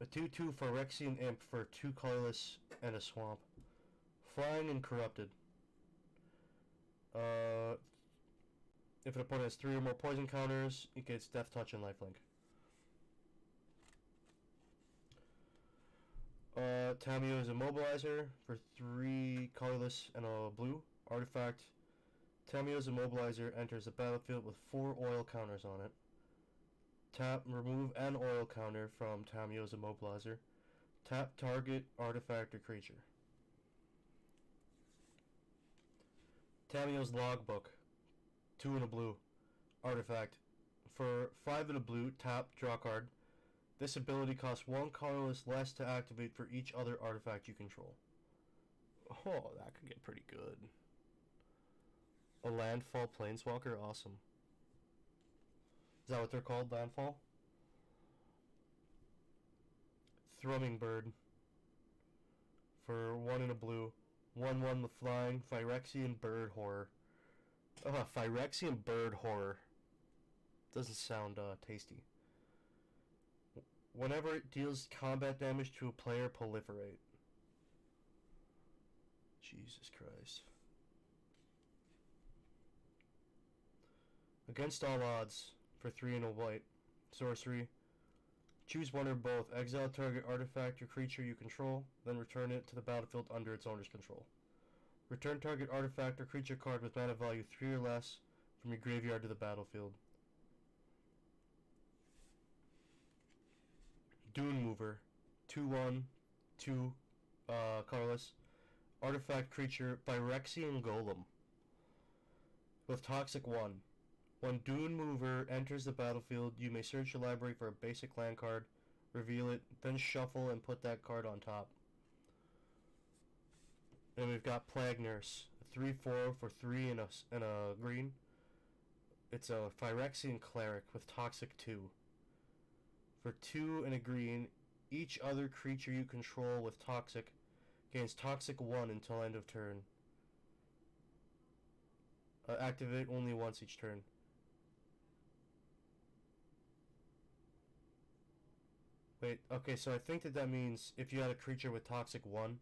A 2/2 Phyrexian Imp for 2 colorless and a swamp. Flying and Corrupted. If an opponent has 3 or more poison counters, it gets Death Touch and Lifelink. Tamiyo's Immobilizer for 3 colorless and a blue. Artifact. Tamiyo's Immobilizer enters the battlefield with 4 oil counters on it. Tap, remove an oil counter from Tamiyo's Immobilizer. Tap target artifact or creature. Tamiyo's Logbook. 2 and a blue. Artifact. For 5 and a blue, tap, draw card. This ability costs 1 colorless less to activate for each other artifact you control. Oh, that could get pretty good. A landfall planeswalker, awesome. Is that what they're called, landfall? Thrumming bird. For 1 and a blue. 1/1 with flying. Phyrexian bird horror. Oh, Phyrexian bird horror. Doesn't sound tasty. Whenever it deals combat damage to a player, proliferate. Jesus Christ. Against all odds, for 3 and a white. Sorcery. Choose one or both. Exile target artifact or creature you control, then return it to the battlefield under its owner's control. Return target artifact or creature card with mana value 3 or less from your graveyard to the battlefield. Dune Mover. 2/1, 2 colorless. Artifact creature Phyrexian Golem. With Toxic 1. When Dune Mover enters the battlefield, you may search your library for a basic land card, reveal it, then shuffle and put that card on top. And we've got Plague Nurse, a 3/4 for 3 and a green. It's a Phyrexian Cleric with Toxic 2. For 2 and a green, each other creature you control with Toxic gains Toxic 1 until end of turn. Activate only once each turn. Wait, okay, so I think that means if you had a creature with Toxic 1,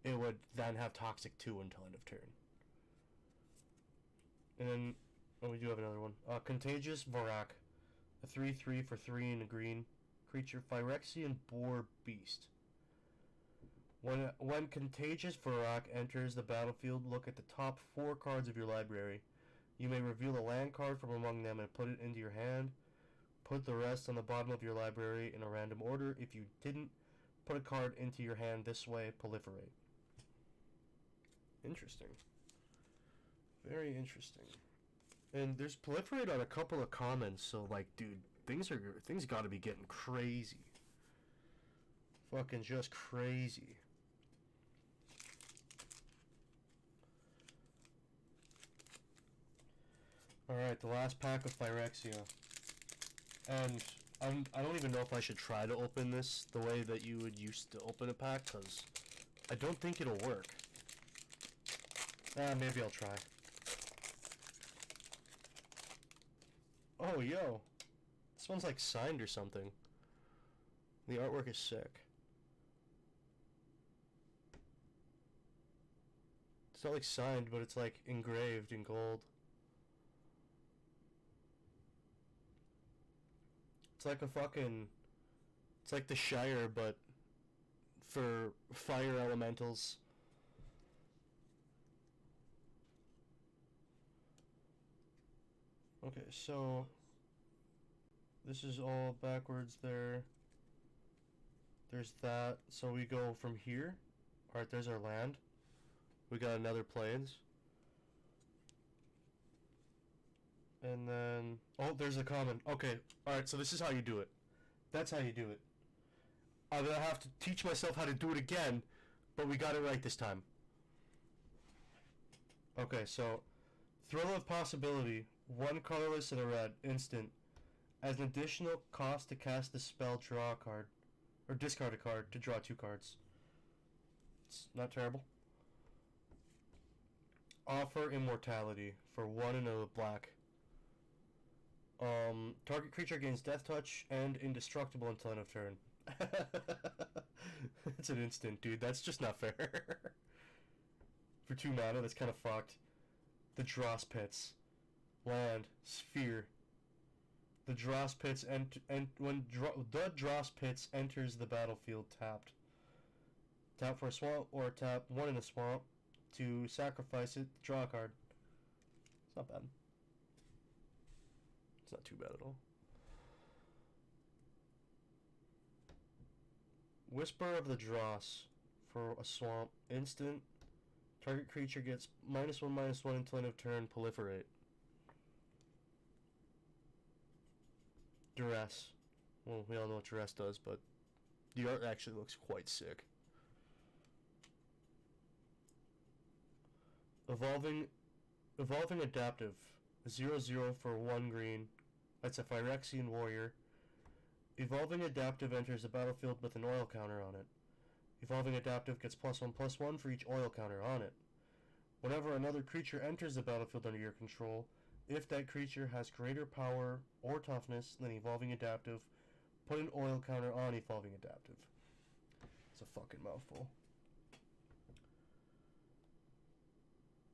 it would then have Toxic 2 until end of turn. And then, we do have another one. Contagious Varak. A 3/3 for 3 and a green. Creature Phyrexian Boar Beast. When Contagious Varak enters the battlefield, look at the top 4 cards of your library. You may reveal a land card from among them and put it into your hand. Put the rest on the bottom of your library in a random order. If you didn't put a card into your hand this way, proliferate. Interesting. Very interesting. And there's proliferate on a couple of comments, so like, dude, things gotta be getting crazy. Fucking just crazy. Alright, the last pack of Phyrexia. And I don't even know if I should try to open this the way that you would used to open a pack, because I don't think it'll work. Maybe I'll try. Oh, yo. This one's like signed or something. The artwork is sick. It's not like signed, but it's like engraved in gold. It's like a fucking... It's like the Shire, but for fire elementals. Okay, so... This is all backwards there. There's that. So we go from here. Alright, there's our land. We got another plains. And then... Oh, there's a common. Okay, alright, so this is how you do it. That's how you do it. I'm gonna have to teach myself how to do it again, but we got it right this time. Okay, so... Thrill of Possibility. 1 colorless and a red. Instant. As an additional cost to cast the spell, draw a card. Or discard a card to draw 2 cards. It's not terrible. Offer Immortality for 1 and a black. Target creature gains Death Touch and Indestructible until end of turn. It's an instant, dude. That's just not fair. For 2 mana, that's kind of fucked. The Dross Pits. Land. Sphere. The Dross Pits when the Dross Pits enters the battlefield tapped. Tap for a swamp or tap 1 in a swamp to sacrifice it, draw a card. It's not bad. It's not too bad at all. Whisper of the Dross for a swamp. Instant. Target creature gets -1/-1 until end of turn. Proliferate. Duress. Well, we all know what Duress does, but the art actually looks quite sick. Evolving Adaptive. 0/0 for 1 green. That's a Phyrexian warrior. Evolving Adaptive enters the battlefield with an oil counter on it. Evolving Adaptive gets +1/+1 for each oil counter on it. Whenever another creature enters the battlefield under your control, if that creature has greater power or toughness than Evolving Adaptive, put an oil counter on Evolving Adaptive. It's a fucking mouthful.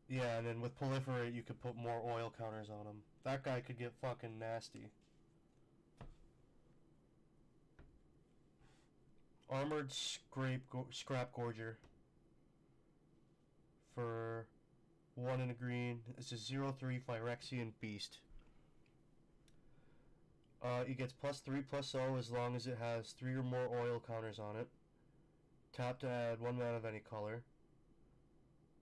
Yeah, and then with Proliferate, you could put more oil counters on him. That guy could get fucking nasty. Armored Scrap Gorger. For 1 and a green. It's a 0/3 Phyrexian Beast. It gets +3/+0 as long as it has 3 or more oil counters on it. Tap to add 1 mana of any color.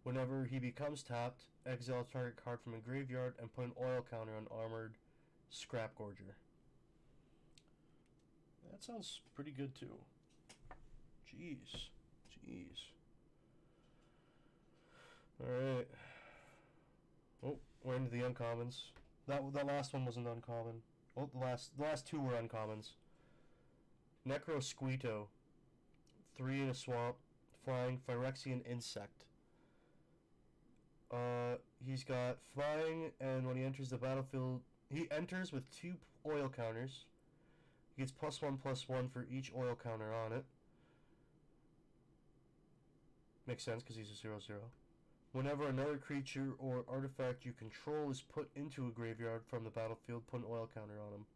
Whenever he becomes tapped, exile target card from a graveyard and put an oil counter on Armored Scrap Gorger. That sounds pretty good too. Jeez. Alright. Oh, we're into the uncommons. That last one wasn't uncommon. Oh, the last 2 were uncommons. Necrosquito. 3 in a swamp. Flying Phyrexian Insect. He's got flying, and when he enters the battlefield, he enters with 2 oil counters. He gets +1/+1 for each oil counter on it. Makes sense because he's a 0/0. Whenever another creature or artifact you control is put into a graveyard from the battlefield, put an oil counter on him.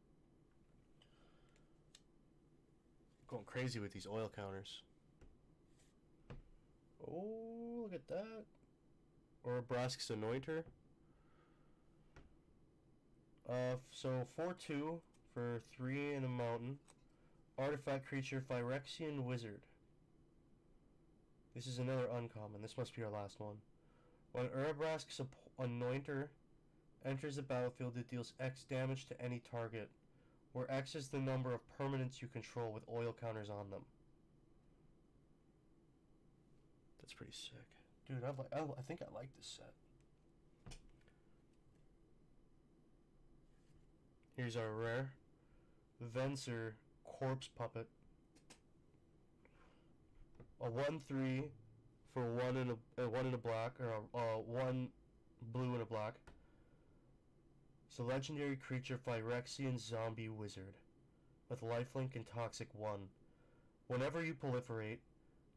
Going crazy with these oil counters. Oh, look at that. Or Brask's Anointer. So 4/2 for 3 in a mountain. Artifact creature Phyrexian Wizard. This is another uncommon. This must be our last one. When Urabrask's Anointer enters the battlefield, it deals X damage to any target, where X is the number of permanents you control with oil counters on them. That's pretty sick. Dude, I think I like this set. Here's our rare. Venser Corpse Puppet. A 1/3 for 1 and a black, or 1 blue and a black. It's a legendary creature Phyrexian Zombie Wizard with lifelink and toxic 1. Whenever you proliferate,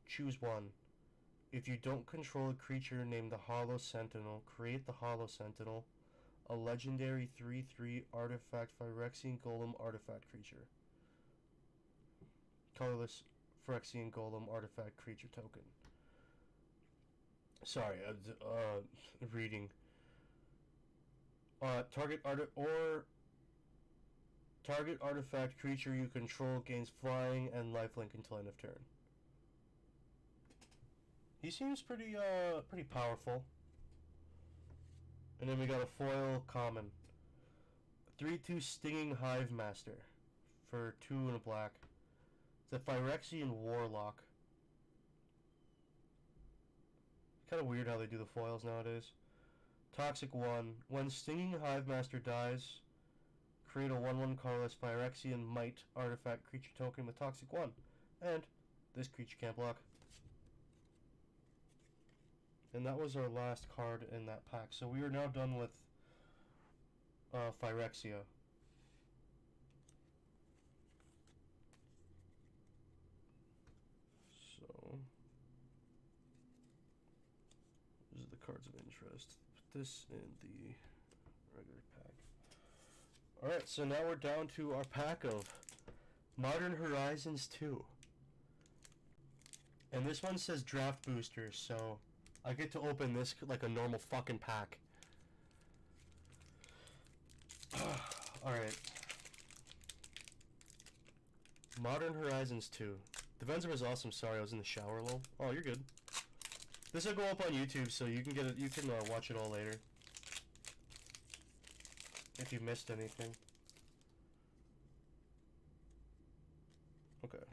choose 1. If you don't control a creature named the Hollow Sentinel, create the Hollow Sentinel, a legendary 3/3 artifact Phyrexian Golem artifact creature. Colorless Phyrexian Golem artifact creature token. Sorry, reading. Target artifact creature you control gains flying and lifelink until end of turn. He seems pretty powerful. And then we got a foil common. 3/2 Stinging Hive Master for 2 and a black. It's a Phyrexian Warlock. Kind of weird how they do the foils nowadays. Toxic 1. When Stinging Hive Master dies, create a 1/1 colorless Phyrexian Might artifact creature token with Toxic 1. And this creature can't block. And that was our last card in that pack. So we are now done with Phyrexia. So these are the cards of interest. Put this in the regular pack. Alright, so now we're down to our pack of Modern Horizons 2. And this one says draft boosters, so I get to open this like a normal fucking pack. Alright. Modern Horizons 2. The Venser was awesome. Sorry, I was in the shower a little. Oh, you're good. This will go up on YouTube, so you can get it. You can watch it all later if you missed anything. Okay.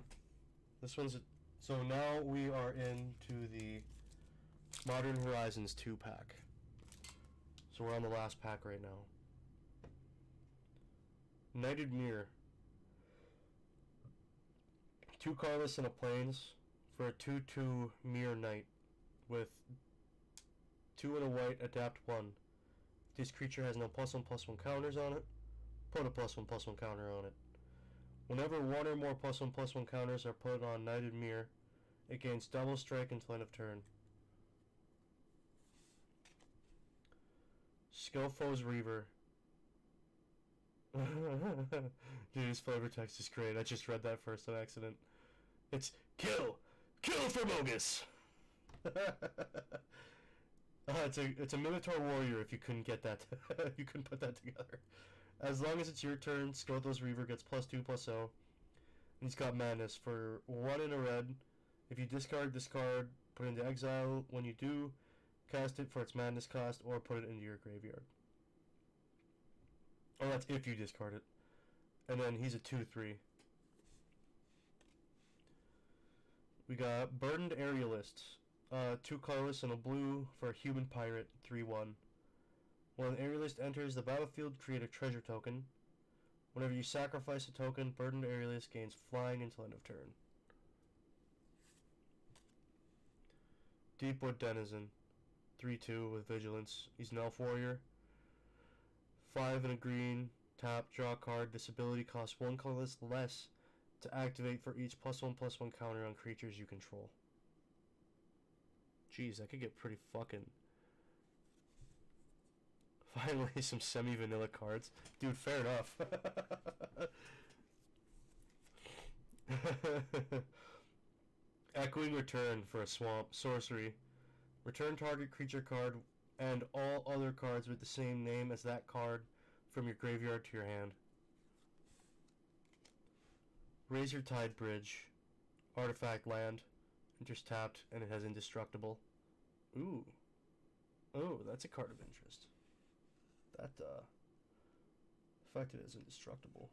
This one's so now we are into the Modern Horizons 2 pack. So we're on the last pack right now. Knighted Mirror. 2 colorless and a plains for a 2/2 Mirror Knight with 2 and a white, adapt 1. This creature has no +1/+1 counters on it. Put a +1/+1 counter on it. Whenever 1 or more +1/+1 counters are put on Knighted Mirror, it gains double strike until end of turn. Skillfo's Reaver. Dude, his flavor text is great. I just read that first on accident. It's kill! Kill for Mogus! It's a Minotaur Warrior if you couldn't get that. You couldn't put that together. As long as it's your turn, Skillfo's Reaver gets +2/+0. And he's got Madness for 1 in a red. If you discard this card, put it into exile. When you do, cast it for its Madness cost or put it into your graveyard. Oh, that's if you discard it. And then he's a 2/3. We got Burdened Aerialists. 2 colorless and a blue for a Human Pirate, 3/1. When an Aerialist enters the battlefield, create a treasure token. Whenever you sacrifice a token, Burdened Aerialist gains flying until end of turn. Deepwood Denizen. 3/2 with Vigilance. He's an Elf Warrior. 5 and a green. Tap, draw a card. This ability costs 1 colorless less to activate for each +1/+1 counter on creatures you control. Jeez, that could get pretty fucking... Finally, some semi-vanilla cards. Dude, fair enough. Echoing Return for a swamp. Sorcery. Return target creature card and all other cards with the same name as that card from your graveyard to your hand. Razor Tide Bridge. Artifact land. Enters tapped and it has Indestructible. Ooh. Oh, that's a card of interest. That, affected as Indestructible.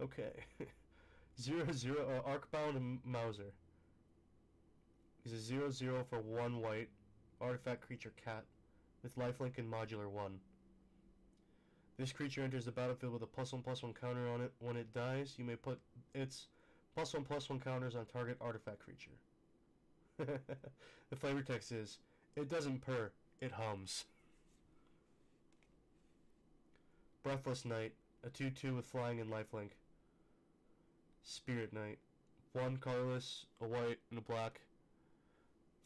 Okay. 0/0, Arcbound Mauser. He's a 0/0 for 1 white, artifact creature cat, with lifelink and modular 1. This creature enters the battlefield with a +1/+1 counter on it. When it dies, you may put its +1/+1 counters on target artifact creature. The flavor text is, it doesn't purr, it hums. Breathless Knight, a 2/2 with flying and lifelink. Spirit Knight, 1 colorless, a white, and a black.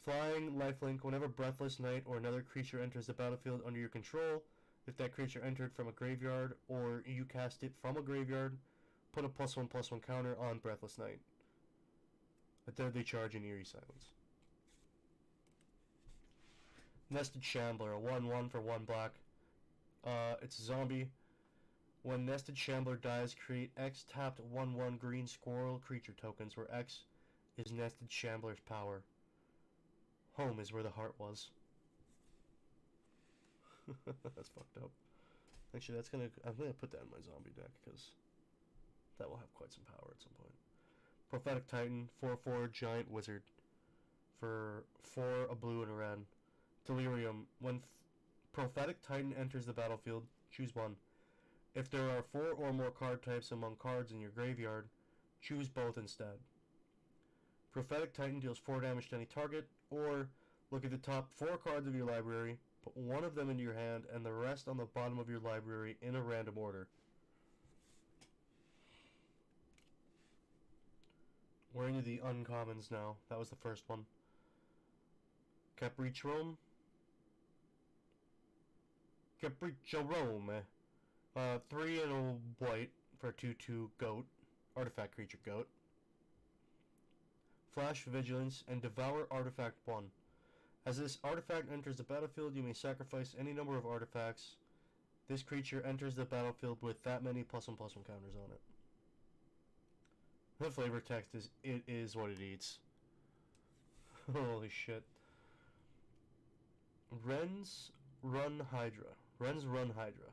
Flying, lifelink, whenever Breathless Knight or another creature enters the battlefield under your control, if that creature entered from a graveyard or you cast it from a graveyard, put a +1/+1 counter on Breathless Knight. A deadly charge in Eerie Silence. Nested Shambler, a 1/1 for 1 black. It's a zombie. When Nested Shambler dies, create X tapped 1/1 green squirrel creature tokens, where X is Nested Shambler's power. Home is where the heart was. That's fucked up. Actually, I'm gonna put that in my zombie deck, because that will have quite some power at some point. Prophetic Titan, 4/4 giant wizard. For 4, a blue and a red. Delirium. When Prophetic Titan enters the battlefield, choose 1. If there are 4 or more card types among cards in your graveyard, choose both instead. Prophetic Titan deals 4 damage to any target, or look at the top 4 cards of your library, put 1 of them into your hand, and the rest on the bottom of your library in a random order. We're into the uncommons now. That was the first one. Capriccio Rome. 3 and a white for a 2/2 goat. Artifact creature goat. Flash Vigilance and Devour Artifact 1. As this artifact enters the battlefield, you may sacrifice any number of artifacts. This creature enters the battlefield with that many +1/+1 counters on it. The flavor text is, it is what it eats. Holy shit. Ren's Run Hydra. Ren's Run Hydra.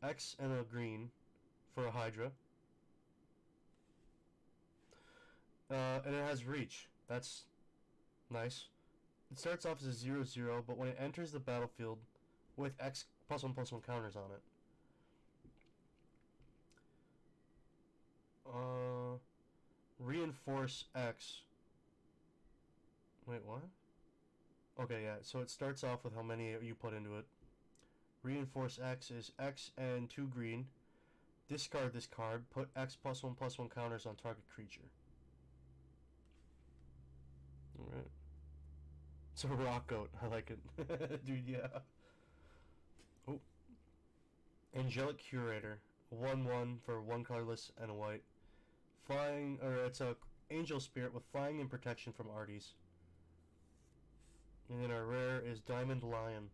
X and a green for a Hydra. And it has reach. That's nice. It starts off as a 0/0, but when it enters the battlefield with X +1/+1 counters on it. Reinforce X. Wait, what? Okay, yeah, so it starts off with how many you put into it. Reinforce X is X and 2 green. Discard this card. Put X +1/+1 counters on target creature. Alright. It's a rock goat. I like it. Dude, yeah. Oh. Angelic Curator. 1/1 for 1 colorless and a white. Flying, or it's a angel spirit with flying and protection from Arties. And then our rare is Diamond Lion.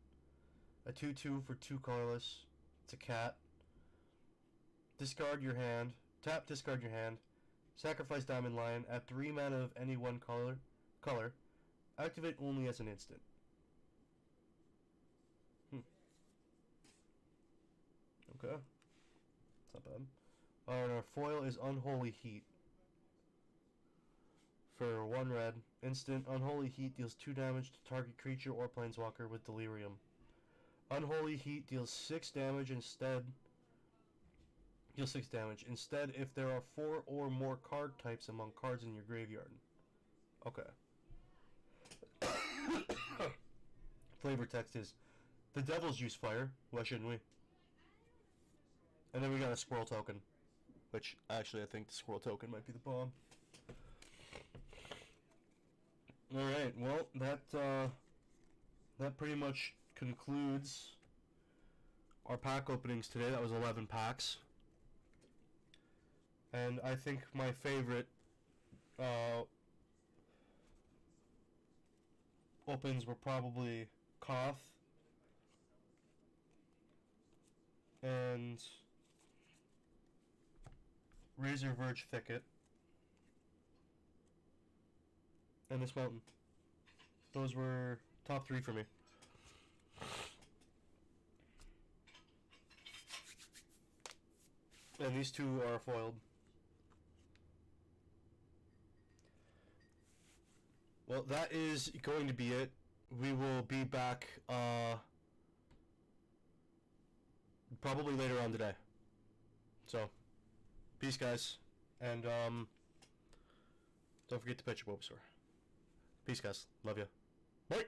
A 2/2 for 2 colorless. It's a cat. Discard your hand. Tap, discard your hand. Sacrifice Diamond Lion. Add 3 mana of any one color. Activate only as an instant. Okay. It's not bad. And our foil is Unholy Heat. For 1 red, instant, Unholy Heat deals 2 damage to target creature or planeswalker with Delirium. Unholy Heat deals 6 damage instead. Deals 6 damage. Instead, if there are 4 or more card types among cards in your graveyard. Okay. Flavor text is, the Devil's Juice Fire. Why shouldn't we? And then we got a Squirrel token. Which, actually, I think the Squirrel token might be the bomb. Alright, well, that pretty much concludes our pack openings today. That was 11 packs. And I think my favorite opens were probably Koth and Razor Verge Thicket and this mountain. Those were top 3 for me. And these 2 are foiled. Well, that is going to be it. We will be back probably later on today. So, peace, guys. And don't forget to pet your Bulbasaur. Peace, guys. Love ya. Bye!